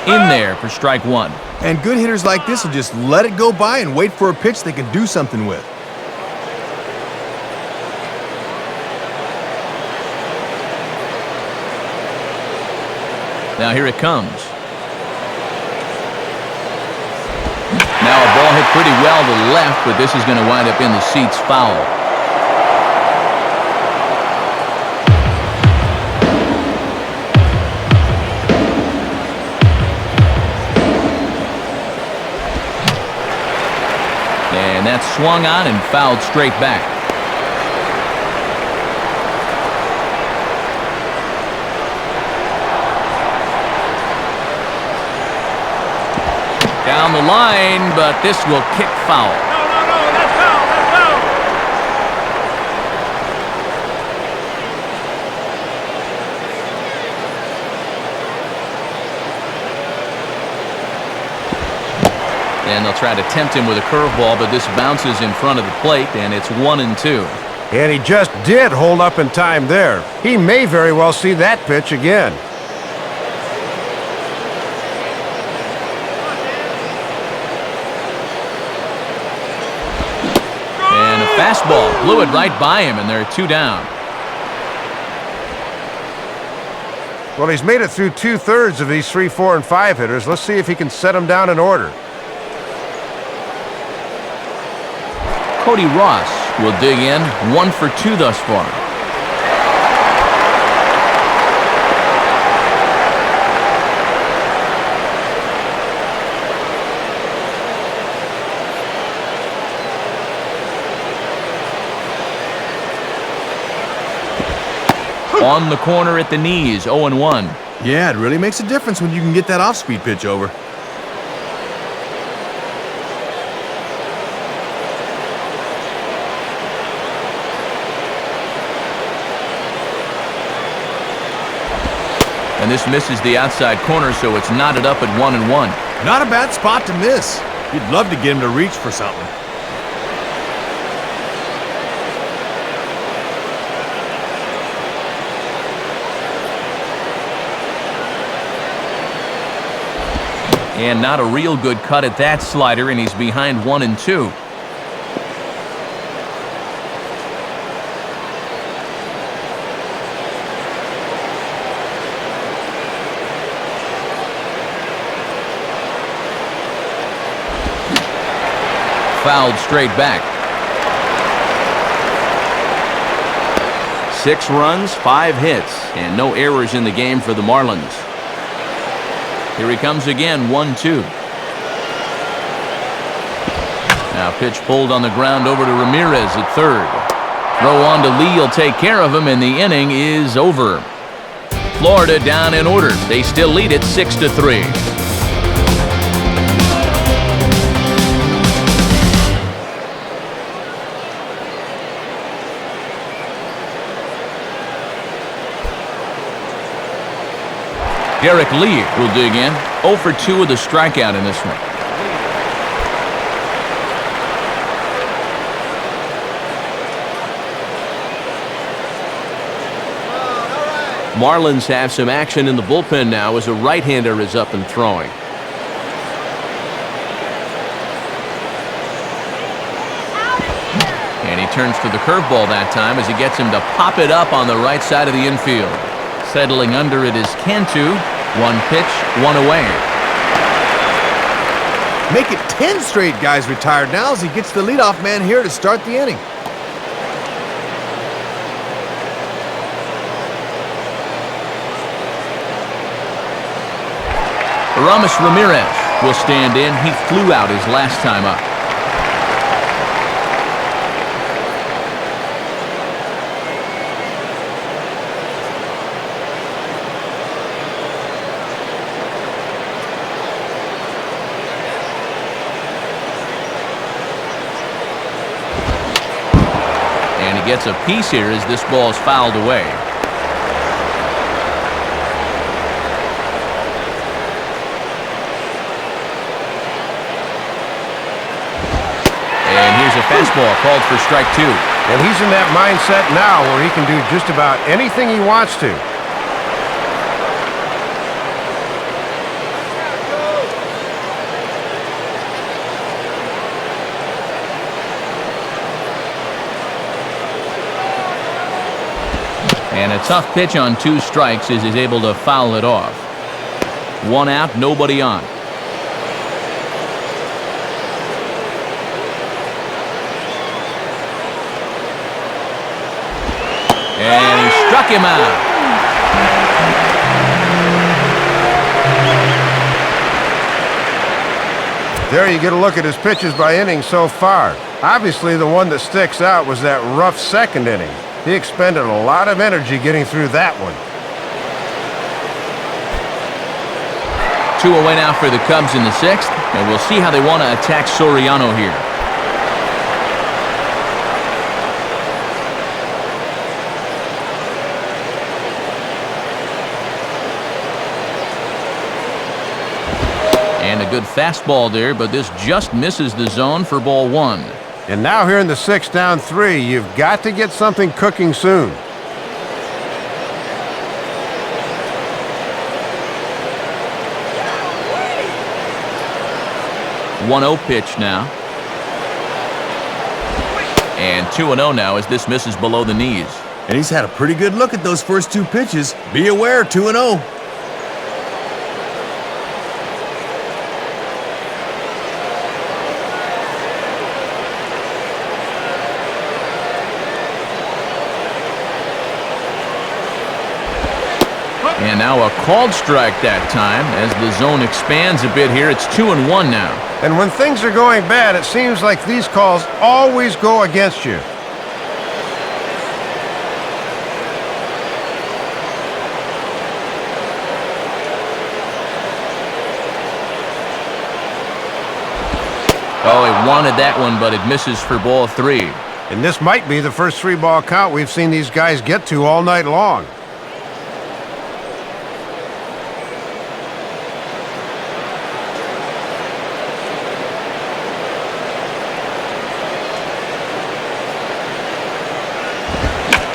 In there for strike 1. And good hitters like this will just let it go by and wait for a pitch they can do something with. Now here it comes. Now a ball hit pretty well to left, but this is going to wind up in the seats foul. And that's swung on and fouled straight back. Down the line, but this will kick foul. No, that's foul, that's foul. And they'll try to tempt him with a curveball, but this bounces in front of the plate, and it's 1-2. And he just did hold up in time there. He may very well see that pitch again. And a fastball blew it right by him, and they're 2 down. Well, he's made it through 2/3 of these 3, 4, and 5 hitters. Let's see if he can set them down in order. Cody Ross will dig in, 1 for 2 thus far. On the corner at the knees, 0-1. Yeah, it really makes a difference when you can get that off-speed pitch over. And this misses the outside corner, so it's knotted up at 1-1. Not a bad spot to miss. You'd love to get him to reach for something. And not a real good cut at that slider, and he's behind 1-2. Fouled straight back. 6 runs, 5 hits, and no errors in the game for the Marlins. Here he comes again, 1-2. Now pitch pulled on the ground over to Ramirez at third. Throw on to Lee will take care of him, and the inning is over. Florida down in order. They still lead it 6-3. Derek Lee will dig in. 0 for 2 with a strikeout in this one. Marlins have some action in the bullpen now as a right-hander is up and throwing. And he turns to the curveball that time as he gets him to pop it up on the right side of the infield. Settling under it is Cantu. 1 pitch, 1 away. Make it 10 straight guys retired now as he gets the leadoff man here to start the inning. Aramis Ramirez will stand in. He flew out his last time up. And he gets a piece here as this ball is fouled away. A fastball called for strike 2. And he's in that mindset now where he can do just about anything he wants to. And a tough pitch on 2 strikes as he's able to foul it off. 1 out, nobody on. And he struck him out. There you get a look at his pitches by inning so far. Obviously, the one that sticks out was that rough second inning. He expended a lot of energy getting through that one. 2 away now for the Cubs in the 6th, and we'll see how they want to attack Soriano here. And a good fastball there, but this just misses the zone for ball 1. And now here in the 6th, down 3, you've got to get something cooking soon. One 1-0 pitch now. And 2-0 now as this misses below the knees. And he's had a pretty good look at those first 2 pitches. Be aware, 2-0. And now a called strike that time as the zone expands a bit here. It's 2-1 now. And when things are going bad, it seems like these calls always go against you. Oh, he wanted that one, but it misses for ball 3. And this might be the first 3-ball count we've seen these guys get to all night long.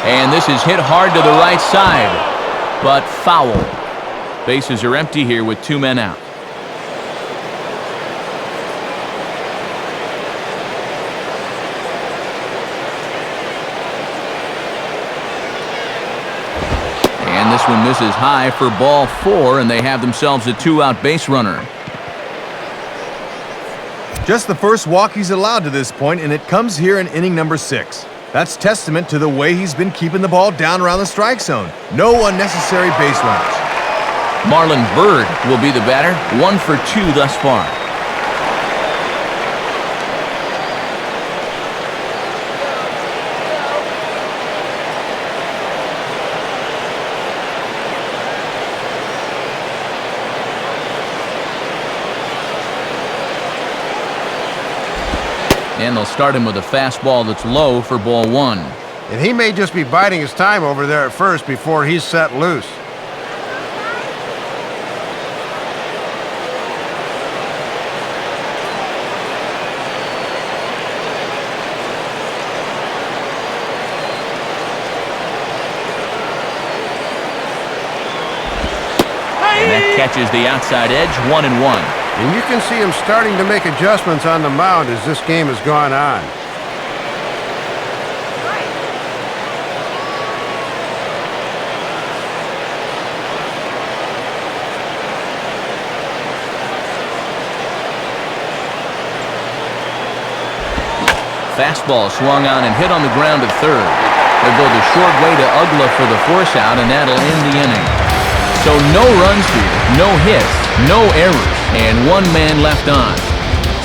And this is hit hard to the right side, but foul. Bases are empty here with 2 men out. And this one misses high for ball 4, and they have themselves a 2-out base runner. Just the first walk he's allowed to this point, and it comes here in inning number 6. That's testament to the way he's been keeping the ball down around the strike zone. No unnecessary base runners. Marlon Byrd will be the batter. 1 for 2 thus far. And they'll start him with a fastball that's low for ball 1. And he may just be biding his time over there at first before he's set loose. catches the outside edge, 1-1. And you can see him starting to make adjustments on the mound as this game has gone on. Fastball swung on and hit on the ground at third. They'll go the short way to Ugla for the force out, and that'll end the inning. So no runs here, no hits, no errors, and one man left on.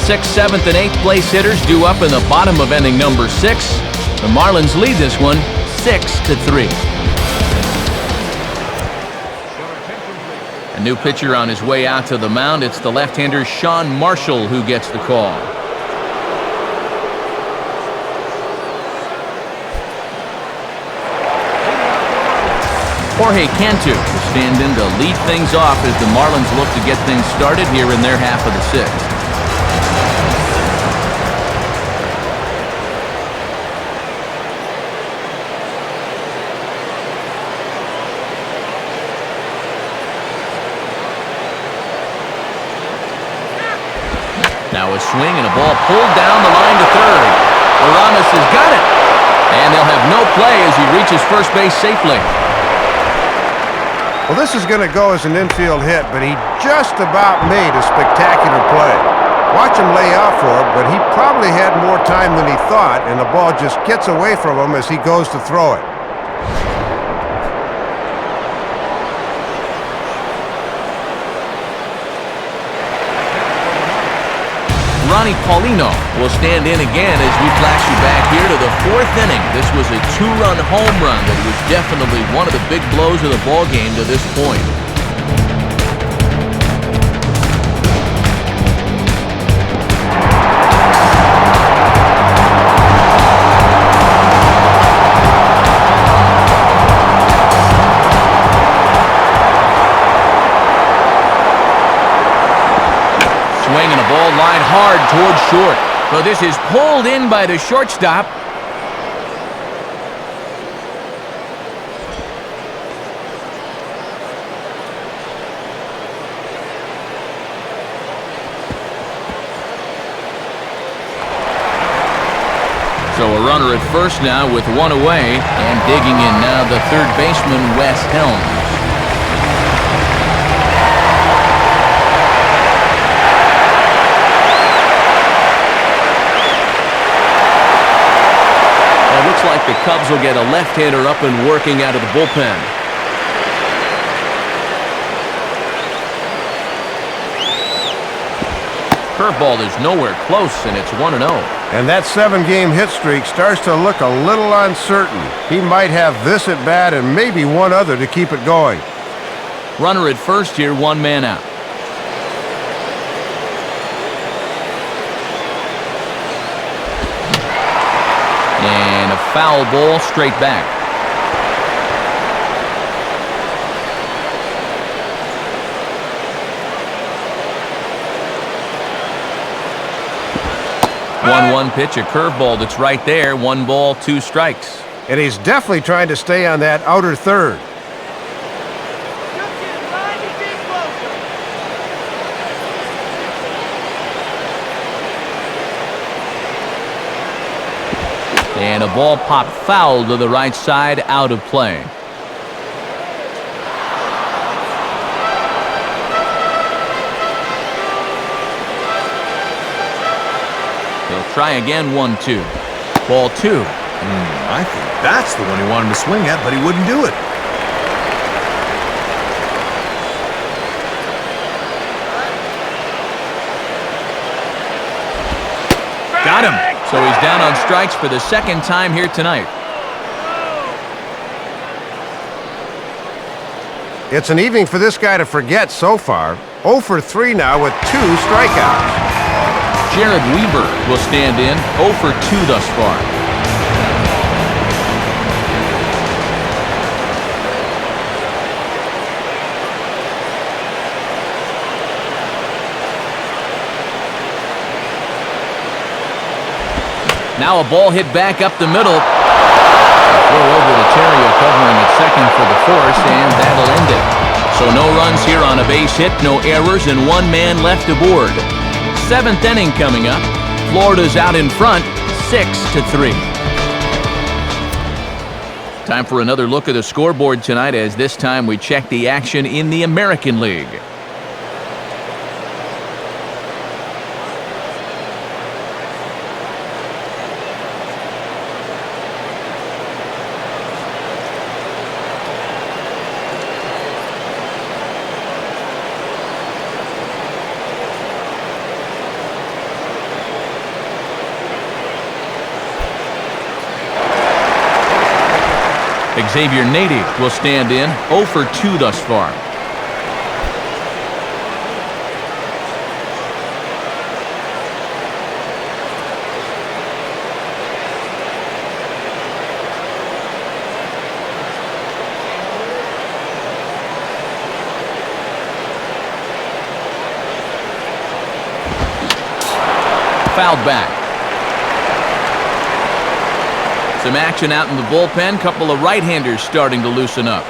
6th, 7th, and 8th place hitters due up in the bottom of inning number 6. The Marlins lead this one 6-3. A new pitcher on his way out to the mound. It's the left-hander Sean Marshall who gets the call. Jorge Cantu will stand in to lead things off as the Marlins look to get things started here in their half of the 6th. Now a swing and a ball pulled down the line to third. Aramis has got it. And they'll have no play as he reaches first base safely. Well, this is going to go as an infield hit, but he just about made a spectacular play. Watch him lay out for it, but he probably had more time than he thought, and the ball just gets away from him as he goes to throw it. Ronnie Paulino will stand in again as we flash you back here to the 4th inning. This was a 2-run home run that was definitely one of the big blows of the ball game to this point. Swing and a ball lined hard towards short. So this is pulled in by the shortstop. So a runner at first now with one away, and digging in now the third baseman Wes Helms. Looks like the Cubs will get a left-hander up and working out of the bullpen. Curveball is nowhere close, and it's 1-0. And that 7-game hit streak starts to look a little uncertain. He might have this at bat and maybe one other to keep it going. Runner at first here, one man out. And a foul ball straight back. One pitch, a curveball that's right there. 1 ball, 2 strikes. And he's definitely trying to stay on that outer third. And a ball popped foul to the right side, out of play. He'll try again, 1-2. Ball 2. I think that's the one he wanted to swing at, but he wouldn't do it. Got him. So he's down on strikes for the second time here tonight. It's an evening for this guy to forget so far. 0 for 3 now with 2 strikeouts. Jared Weaver will stand in, 0 for 2 thus far. Now a ball hit back up the middle. Throw over to Terrio covering at second for the force, and that'll end it. So no runs here on a base hit, no errors, and one man left aboard. 7th inning coming up. Florida's out in front, 6-3. Time for another look at the scoreboard tonight, as this time we check the action in the American League. Xavier Native will stand in, 0 for 2 thus far. Fouled back. Some action out in the bullpen. Couple of right-handers starting to loosen up.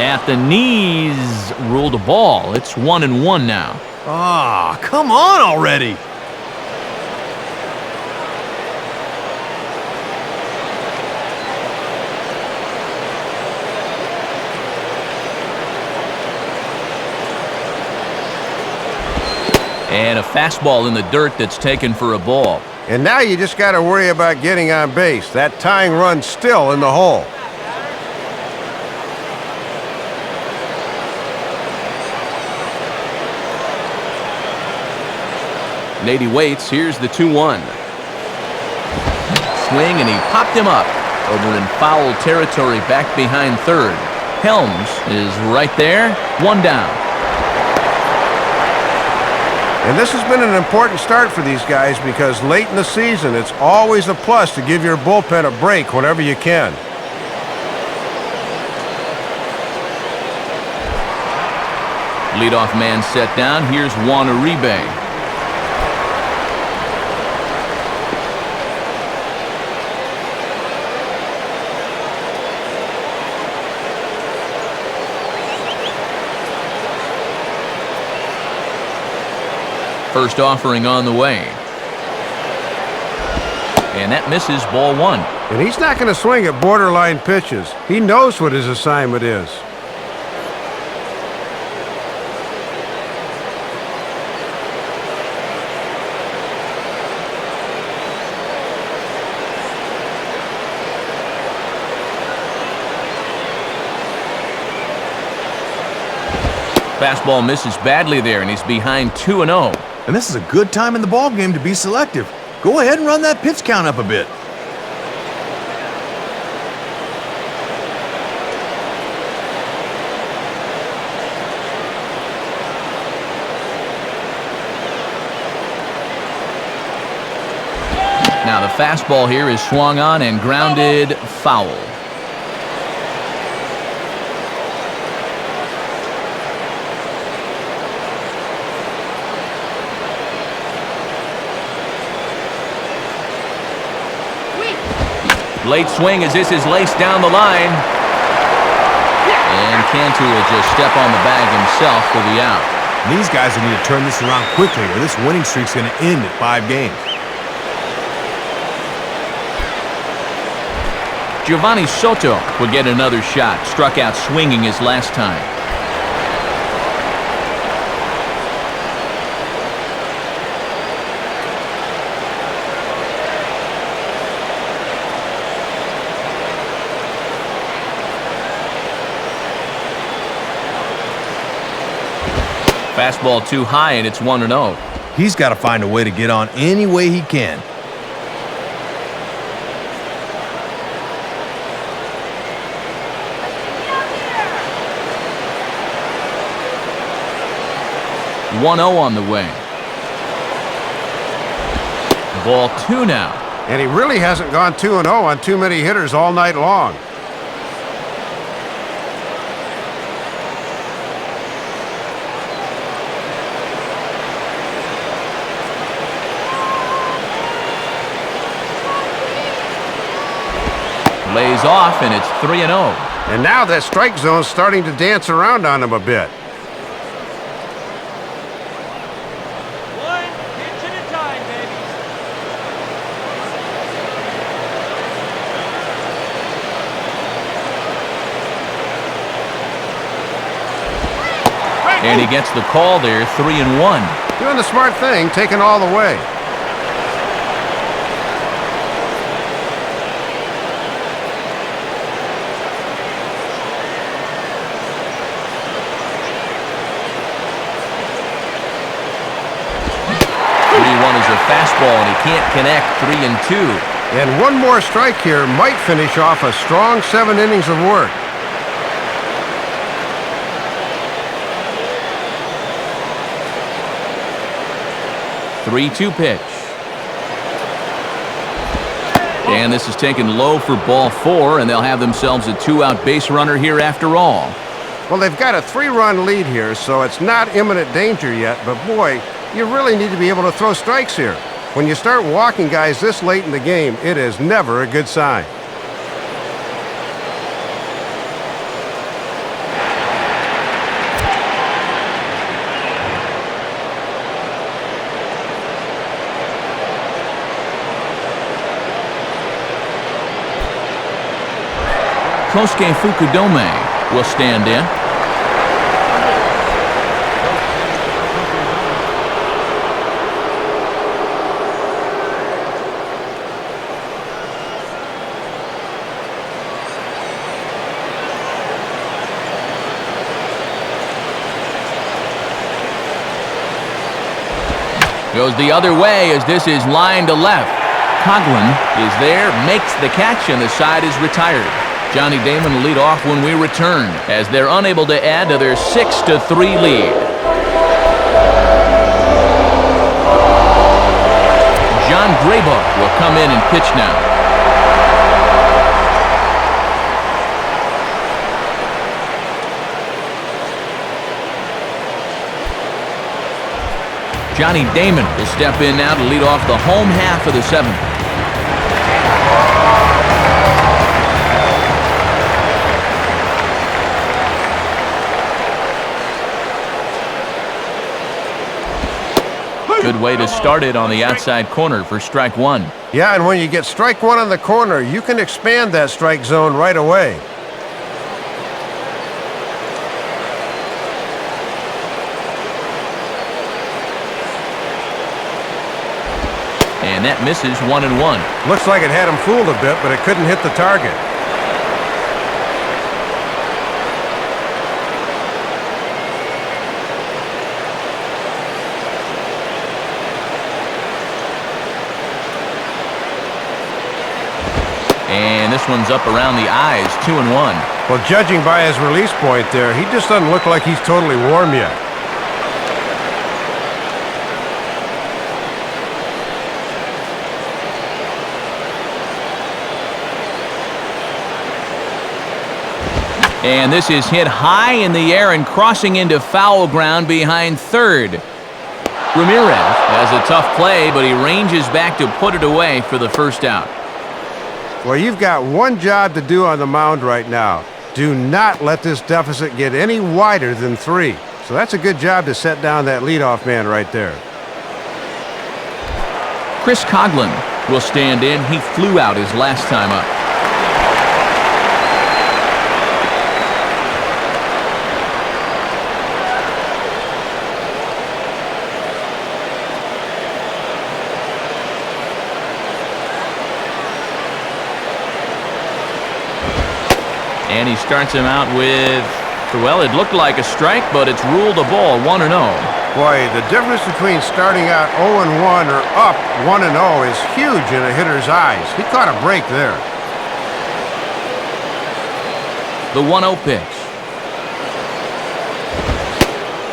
At the knees, ruled a ball. It's 1-1 now. Ah, come on already. And a fastball in the dirt that's taken for a ball. And now you just got to worry about getting on base. That tying run's still in the hole. Nady waits. Here's the 2-1. Swing, and he popped him up. Over in foul territory back behind third. Helms is right there. 1 down. And this has been an important start for these guys because late in the season, it's always a plus to give your bullpen a break whenever you can. Leadoff man set down. Here's Juan Uribe. First offering on the way. And that misses, ball 1. And he's not going to swing at borderline pitches. He knows what his assignment is. Fastball misses badly there, and he's behind 2-0. And this is a good time in the ball game to be selective. Go ahead and run that pitch count up a bit. Now the fastball here is swung on and grounded foul. Late swing as this is laced down the line. And Cantu will just step on the bag himself for the out. And these guys will need to turn this around quickly or this winning streak's going to end at 5 games. Giovanni Soto will get another shot. Struck out swinging his last time. Fastball too high, and it's 1-0. He's got to find a way to get on any way he can. On the way. Ball 2 now. And he really hasn't gone 2-0 on too many hitters all night long. Lays off, and it's 3-0. And now that strike zone's starting to dance around on him a bit. One pitch at a time, baby. And he gets the call there, 3-1. Doing the smart thing, taking all the way. A fastball, and he can't connect. 3-2. And one more strike here might finish off a strong 7 innings of work. Three-two pitch. And this is taken low for ball 4, and they'll have themselves a 2-out base runner here after all. Well, they've got a 3-run lead here, so it's not imminent danger yet, but boy, you really need to be able to throw strikes here. When you start walking guys this late in the game, it is never a good sign. Kosuke Fukudome will stand in. Goes the other way as this is line to left. Coughlin is there, makes the catch, and the side is retired. Johnny Damon will lead off when we return as they're unable to add to their 6-3 lead. John Graybook will come in and pitch now. Johnny Damon will step in now to lead off the home half of the 7th. Good way to start it on the outside corner for strike 1. Yeah, and when you get strike 1 on the corner, you can expand that strike zone right away. And that misses 1-1. Looks like it had him fooled a bit, but it couldn't hit the target. And this one's up around the eyes, 2-1. Well, judging by his release point there, he just doesn't look like he's totally warm yet. And this is hit high in the air and crossing into foul ground behind third. Ramirez has a tough play, but he ranges back to put it away for the first out. Well, you've got one job to do on the mound right now. Do not let this deficit get any wider than 3. So that's a good job to set down that leadoff man right there. Chris Coughlin will stand in. He flew out his last time up. And he starts him out with, well, it looked like a strike, but it's ruled a ball, 1-0. Boy, the difference between starting out 0-1 or up 1-0 is huge in a hitter's eyes. He caught a break there. The 1-0 pitch.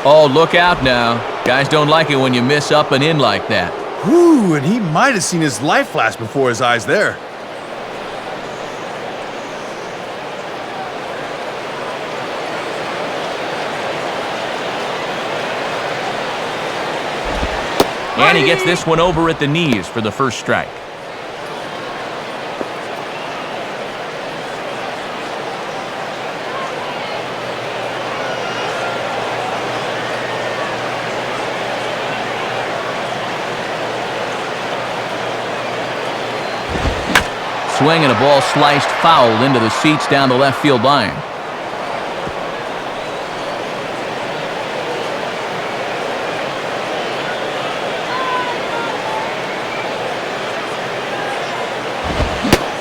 Oh, look out now. Guys don't like it when you miss up and in like that. Whew, and he might have seen his life flash before his eyes there. And he gets this one over at the knees for the first strike. swing and a ball sliced foul into the seats down the left field line.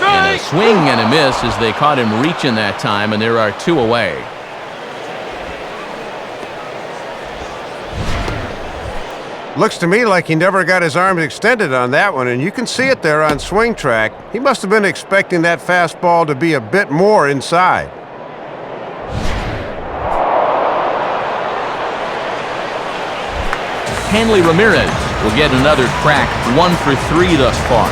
And a swing and a miss as they caught him reaching that time, and there are 2 away. Looks to me like he never got his arms extended on that one, and you can see it there on swing track. He must have been expecting that fastball to be a bit more inside. Hanley Ramirez will get another crack, 1 for 3 thus far.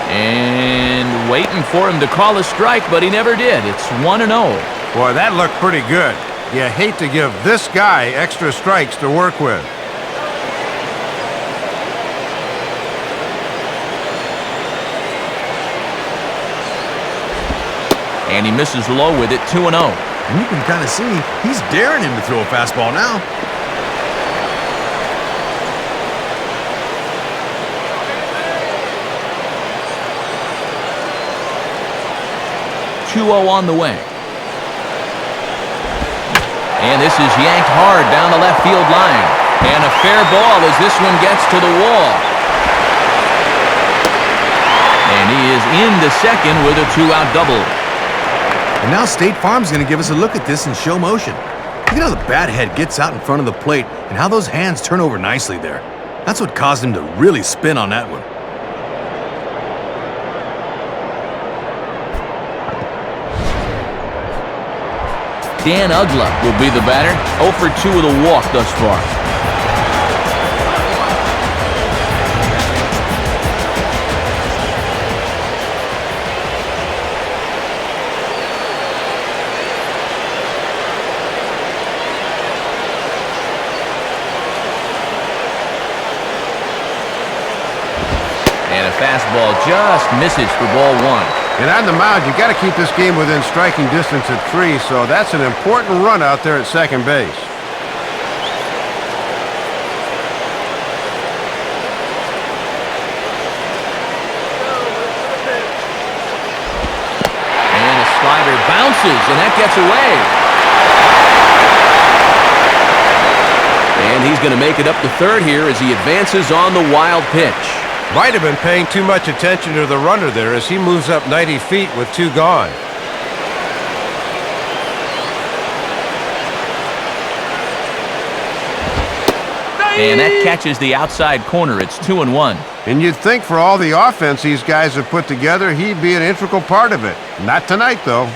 And waiting for him to call a strike, but he never did. It's 1-0. Boy, that looked pretty good. You hate to give this guy extra strikes to work with. And he misses low with it, 2-0. And you can kind of see he's daring him to throw a fastball now. On the way. And this is yanked hard down the left field line. And a fair ball as this one gets to the wall. And he is into second with a 2-out double. And now State Farm's going to give us a look at this in show motion. Look at how the bat head gets out in front of the plate and how those hands turn over nicely there. That's what caused him to really spin on that one. Dan Ugla will be the batter. 0 for 2 with a walk thus far. And a fastball just misses for ball 1. And on the mound, you got to keep this game within striking distance at 3, so that's an important run out there at second base. And a slider bounces, and that gets away. And he's going to make it up to third here as he advances on the wild pitch. Might have been paying too much attention to the runner there as he moves up 90 feet with 2 gone. And that catches the outside corner. It's 2-1. And you'd think for all the offense these guys have put together, he'd be an integral part of it. Not tonight, though.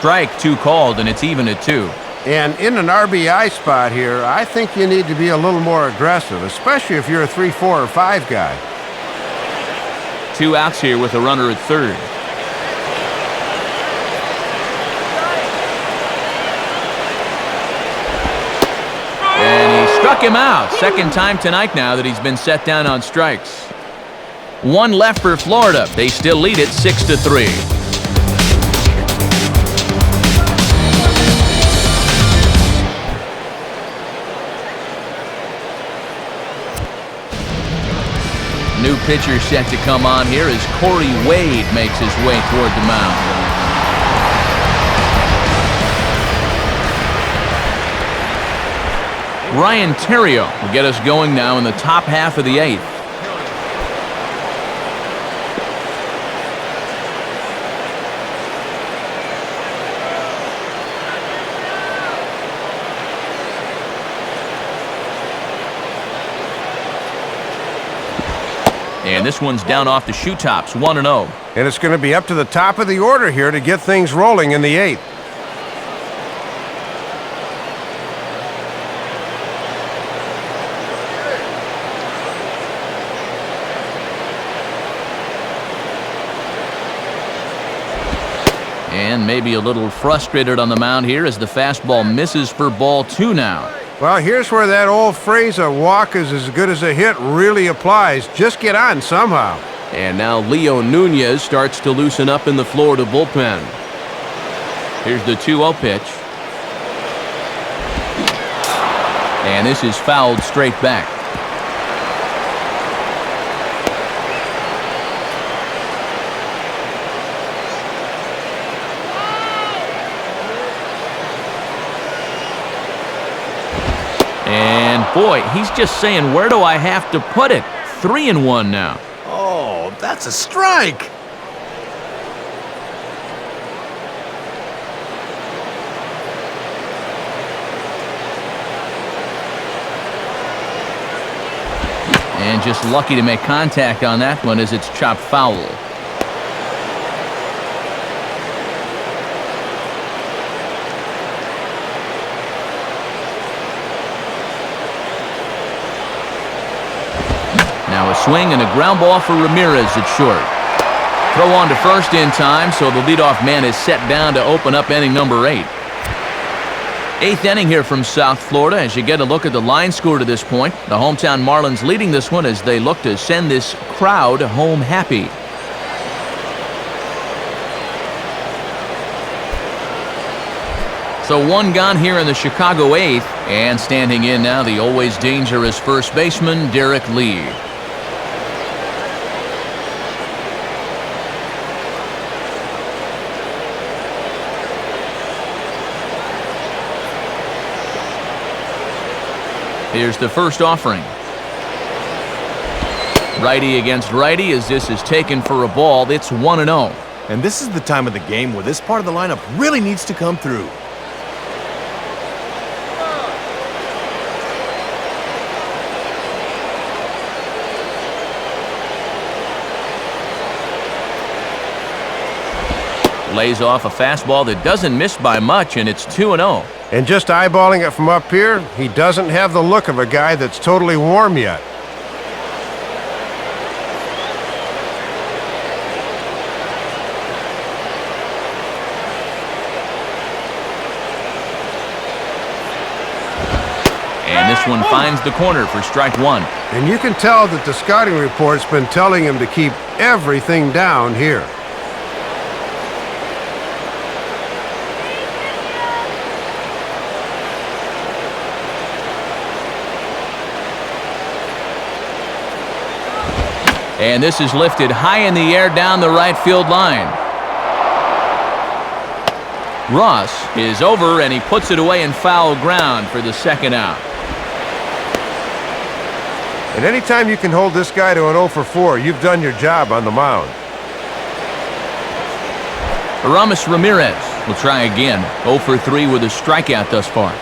Strike 2 called, and it's even at 2. And in an RBI spot here, I think you need to be a little more aggressive, especially if you're a 3, 4, or 5 guy. 2 outs here with a runner at third. And he struck him out. Second time tonight now that he's been set down on strikes. 1 left for Florida. They still lead it 6-3. New pitcher set to come on here as Corey Wade makes his way toward the mound. Ryan Terrio will get us going now in the top half of the 8th. And this one's down off the shoe tops, 1-0. And it's going to be up to the top of the order here to get things rolling in the 8th. And maybe a little frustrated on the mound here as the fastball misses for ball 2 now. Well, here's where that old phrase, a walk is as good as a hit, really applies. Just get on somehow. And now Leo Nunez starts to loosen up in the Florida bullpen. Here's the 2-0 pitch. And this is fouled straight back. And boy, he's just saying, where do I have to put it? 3-1 now. Oh, that's a strike. And just lucky to make contact on that one as it's chopped foul. Now a swing and a ground ball for Ramirez at short. Throw on to first in time, so the leadoff man is set down to open up inning number 8. 8th inning here from South Florida as you get a look at the line score to this point. The hometown Marlins leading this one as they look to send this crowd home happy. So 1 gone here in the Chicago 8th, and standing in now the always dangerous first baseman Derek Lee. Here's the first offering. Righty against righty as this is taken for a ball. It's 1-0. And this is the time of the game where this part of the lineup really needs to come through. Lays off a fastball that doesn't miss by much, and it's 2-0. And just eyeballing it from up here, he doesn't have the look of a guy that's totally warm yet. And this one finds the corner for strike 1. And you can tell that the scouting report's been telling him to keep everything down here. And this is lifted high in the air down the right field line. Ross is over, and he puts it away in foul ground for the second out. And anytime you can hold this guy to an 0 for 4, you've done your job on the mound. Aramis Ramirez will try again. 0 for 3 with a strikeout thus far.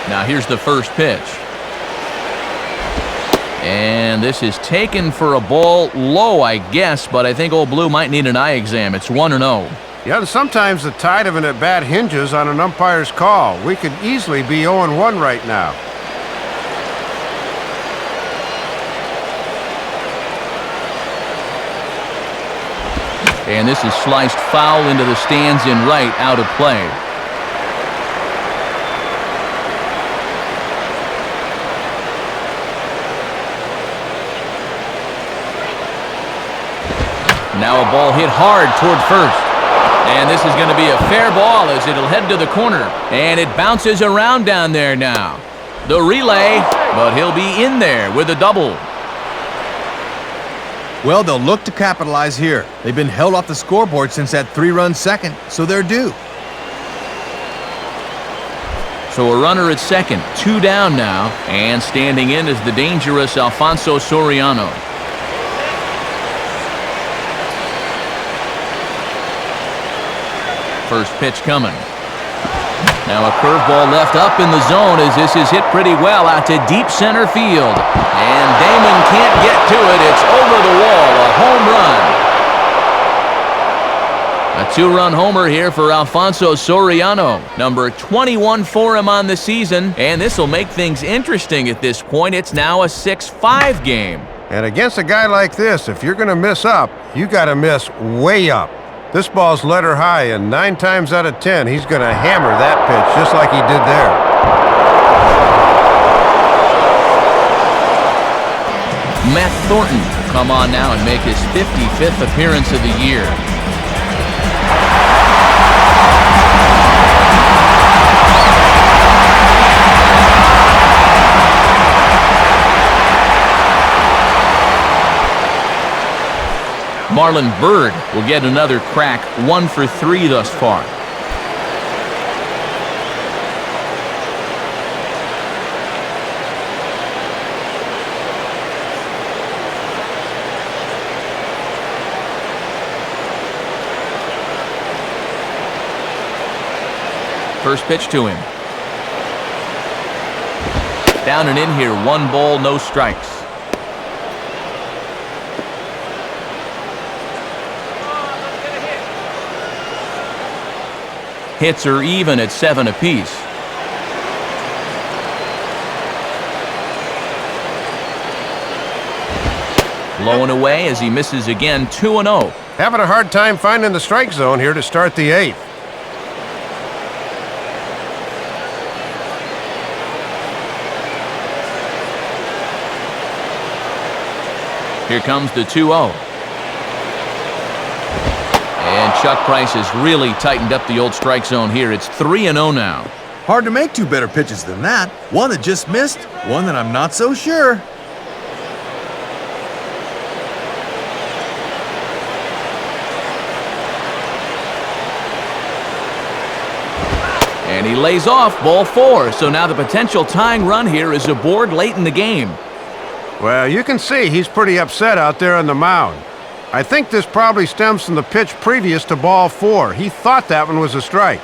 Now here's the first pitch. And this is taken for a ball low, I guess, but I think Old Blue might need an eye exam. It's 1-0. Yeah, and sometimes the tide of an at-bat hinges on an umpire's call. We could easily be 0-1 right now. And this is sliced foul into the stands in right, out of play. Now a ball hit hard toward first. And this is going to be a fair ball as it'll head to the corner. And it bounces around down there now. The relay, but he'll be in there with a double. Well, they'll look to capitalize here. They've been held off the scoreboard since that 3-run second, so they're due. So a runner at second, 2 down now, and standing in is the dangerous Alfonso Soriano. First pitch coming. Now a curveball left up in the zone as this is hit pretty well out to deep center field. And Damon can't get to it. It's over the wall, a home run. A two-run homer here for Alfonso Soriano. Number 21 for him on the season, and this will make things interesting at this point. It's now a 6-5 game. And against a guy like this, if you're going to miss up, you got to miss way up. This ball's letter high, and 9 times out of 10, he's going to hammer that pitch just like he did there. Matt Thornton will come on now and make his 55th appearance of the year. Marlon Byrd will get another crack, 1 for 3 thus far. First pitch to him. Down and in here, 1 ball, no strikes. Hits are even at 7 apiece. Blowing away as he misses again, 2-0. Having a hard time finding the strike zone here to start the 8th. Here comes the 2-0. And Chuck Price has really tightened up the old strike zone here. It's 3-0 now. Hard to make 2 better pitches than that. One that just missed, one that I'm not so sure. And he lays off, ball 4. So now the potential tying run here is aboard late in the game. Well, you can see he's pretty upset out there on the mound. I think this probably stems from the pitch previous to ball 4. He thought that one was a strike.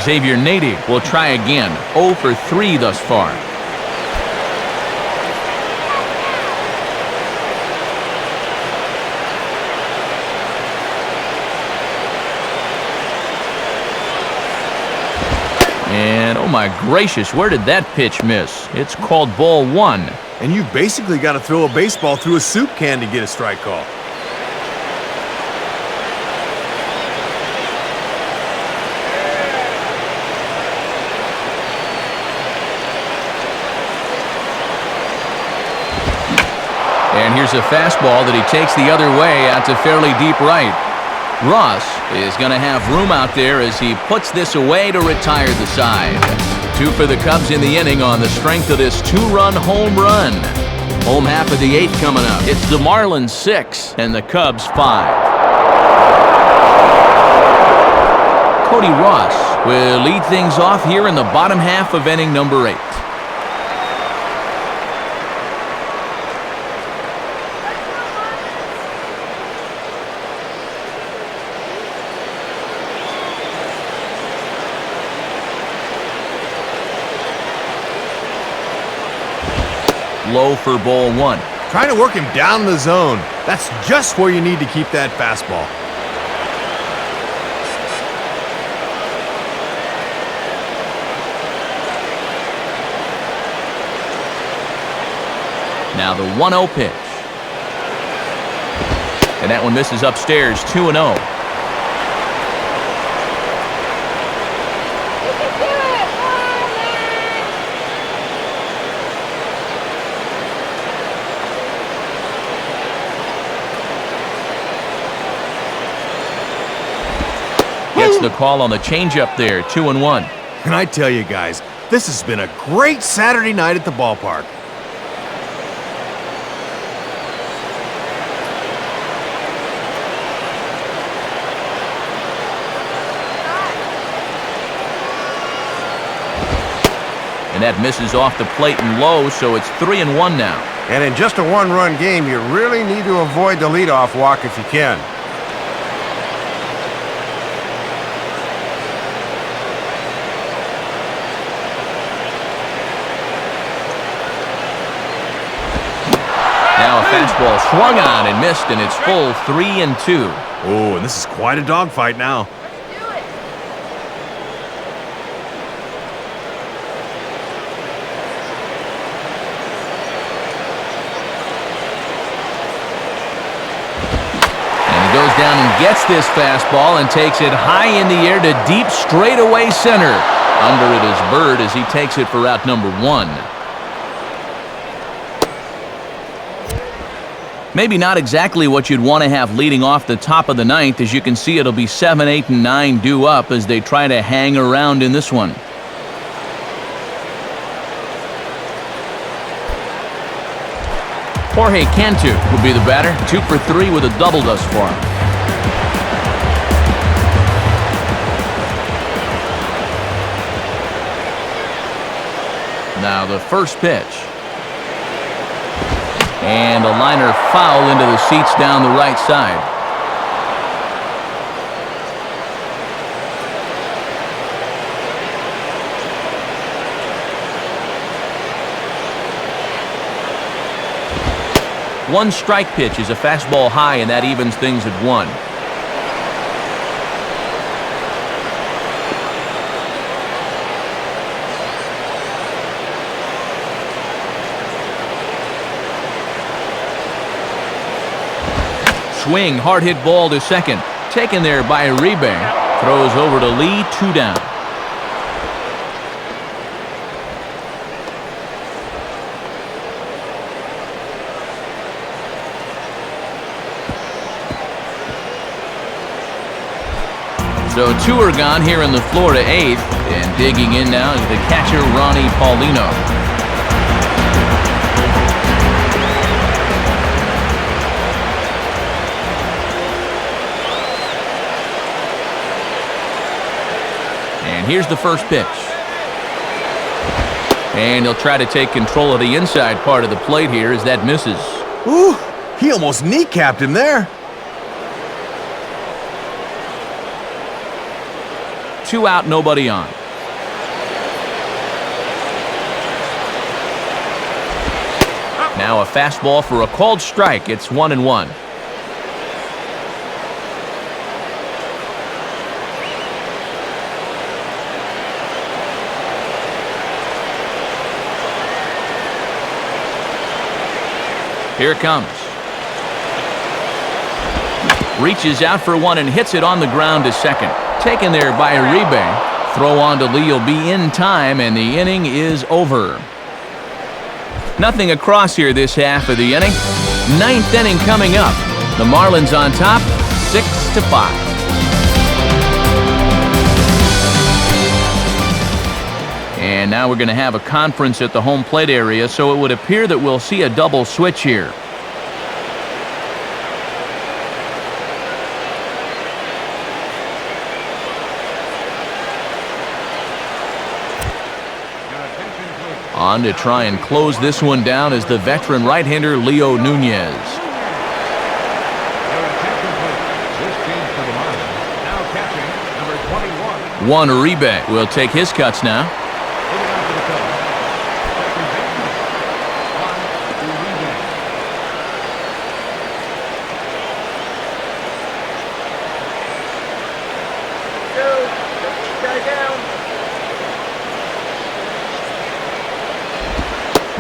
Xavier Nady will try again. 0 for 3 thus far. And oh my gracious, where did that pitch miss? It's called ball 1. And you basically got to throw a baseball through a soup can to get a strike call. And here's a fastball that he takes the other way out to fairly deep right. Ross is going to have room out there as he puts this away to retire the side. 2 for the Cubs in the inning on the strength of this 2-run home run. Home half of the 8th coming up. It's the Marlins 6 and the Cubs 5. Cody Ross will lead things off here in the bottom half of inning number 8. Low for ball 1. Trying to work him down the zone. That's just where you need to keep that fastball. Now the 1-0 pitch. And that one misses upstairs, 2-0. Gets the call on the changeup there, 2-1. And I tell you guys, this has been a great Saturday night at the ballpark. And that misses off the plate and low, so it's 3-1 now. And in just a 1-run game, you really need to avoid the leadoff walk if you can. Now a fastball fastball swung on and missed, and it's full 3-2. Oh, and this is quite a dogfight now. Goes down and gets this fastball and takes it high in the air to deep straightaway center. Under it is Bird as he takes it for out number 1. Maybe not exactly what you'd want to have leading off the top of the ninth. As you can see, it'll be 7, 8, and 9 due up as they try to hang around in this one. Jorge Cantu will be the batter, 2 for 3 with a double thus far. Now the first pitch. And a liner foul into the seats down the right side. One strike pitch is a fastball high, and that evens things at 1. Swing, hard hit ball to second. Taken there by Uribe. Throws over to Lee, 2 down. So 2 are gone here in the Florida 8th, and digging in now is the catcher Ronnie Paulino. And here's the first pitch. And he'll try to take control of the inside part of the plate here as that misses. Ooh, he almost kneecapped him there. 2 out, nobody on. Now a fastball for a called strike. It's 1-1. Here it comes. Reaches out for 1 and hits it on the ground to second. Taken there by Uribe. Throw on to Lee will be in time, and the inning is over. Nothing across here this half of the inning. 9th inning coming up. The Marlins on top, 6-5. And now we're going to have a conference at the home plate area, so it would appear that we'll see a double switch here. On to try and close this one down is the veteran right-hander Leo Nunez. Juan Uribe will take his cuts now.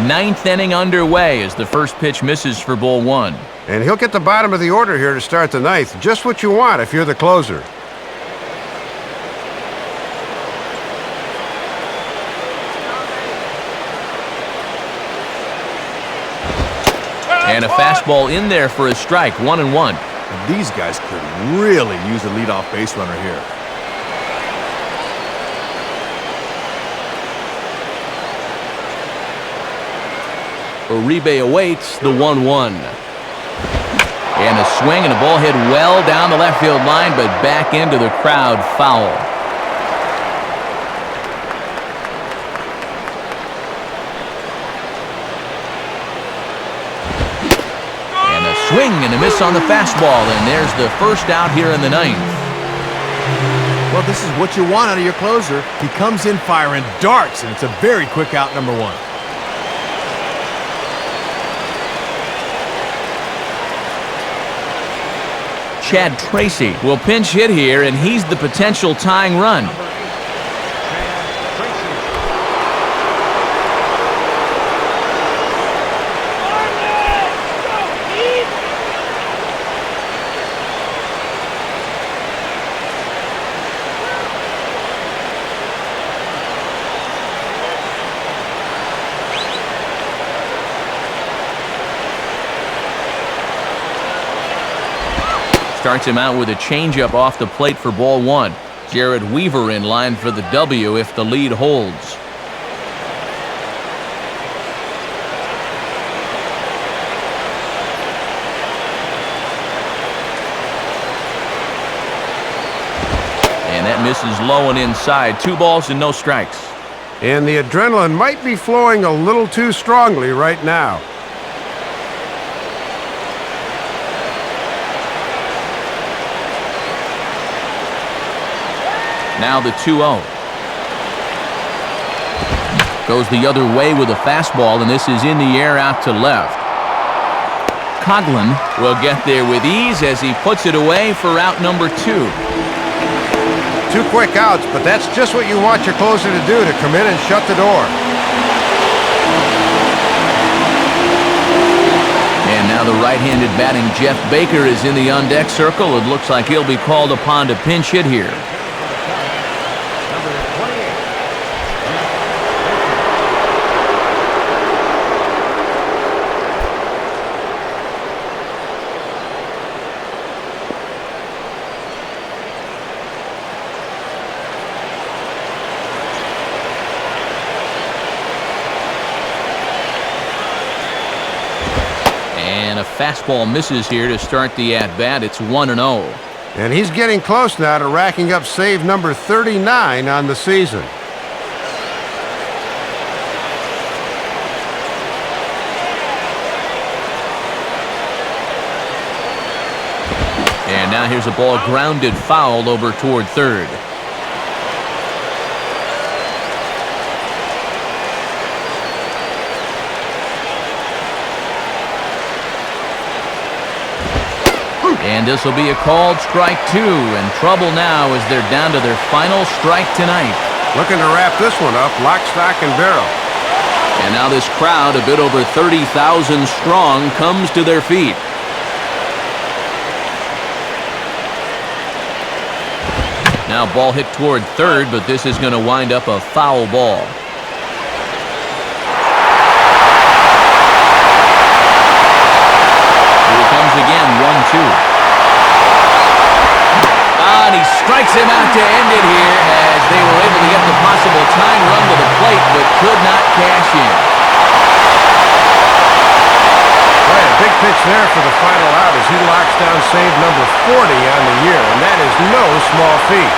Ninth inning underway as the first pitch misses for ball 1. And he'll get the bottom of the order here to start the 9th. Just what you want if you're the closer. And a fastball in there for a strike, 1-1. And these guys could really use a leadoff base runner here. Uribe awaits the 1-1. And a swing and a ball hit well down the left field line, but back into the crowd, foul. And a swing and a miss on the fastball, and there's the first out here in the 9th. Well, this is what you want out of your closer. He comes in firing darts, and it's a very quick out, number 1. Chad Tracy will pinch hit here, and he's the potential tying run. Starts him out with a changeup off the plate for ball one. Jared Weaver in line for the W if the lead holds. And that misses low and inside. 2 balls and no strikes. And the adrenaline might be flowing a little too strongly right now. Now the 2-0. Goes the other way with a fastball, and this is in the air out to left. Coughlin will get there with ease as he puts it away for out number 2. 2 quick outs, but that's just what you want your closer to do, to come in and shut the door. And now the right-handed batting Jeff Baker is in the on-deck circle. It looks like he'll be called upon to pinch hit here. Fastball misses here to start the at-bat. It's 1-0. And he's getting close now to racking up save number 39 on the season. And now here's a ball grounded foul over toward third. And this will be a called strike 2, and trouble now as they're down to their final strike tonight. Looking to wrap this one up, lock, stock, and barrel. And now this crowd, a bit over 30,000 strong, comes to their feet. Now ball hit toward third, but this is going to wind up a foul ball. Here it comes again, 1-2. And he strikes him out to end it here as they were able to get the possible tying run to the plate, but could not cash in. Right, a big pitch there for the final out as he locks down save number 40 on the year, and that is no small feat.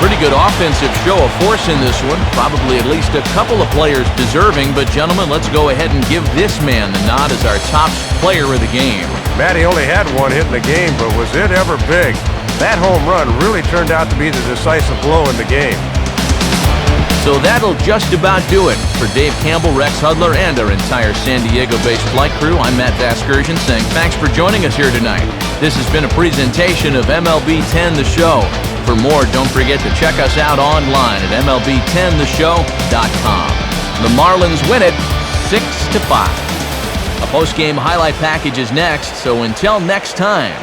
Pretty good offensive show of force in this one. Probably at least a couple of players deserving. But, gentlemen, let's go ahead and give this man the nod as our top player of the game. Matty only had 1 hit in the game, but was it ever big? That home run really turned out to be the decisive blow in the game. So that'll just about do it. For Dave Campbell, Rex Hudler, and our entire San Diego-based flight crew, I'm Matt Vasgersian saying thanks for joining us here tonight. This has been a presentation of MLB 10 The Show. For more, don't forget to check us out online at MLB10theshow.com. The Marlins win it 6-5. A post-game highlight package is next, so until next time,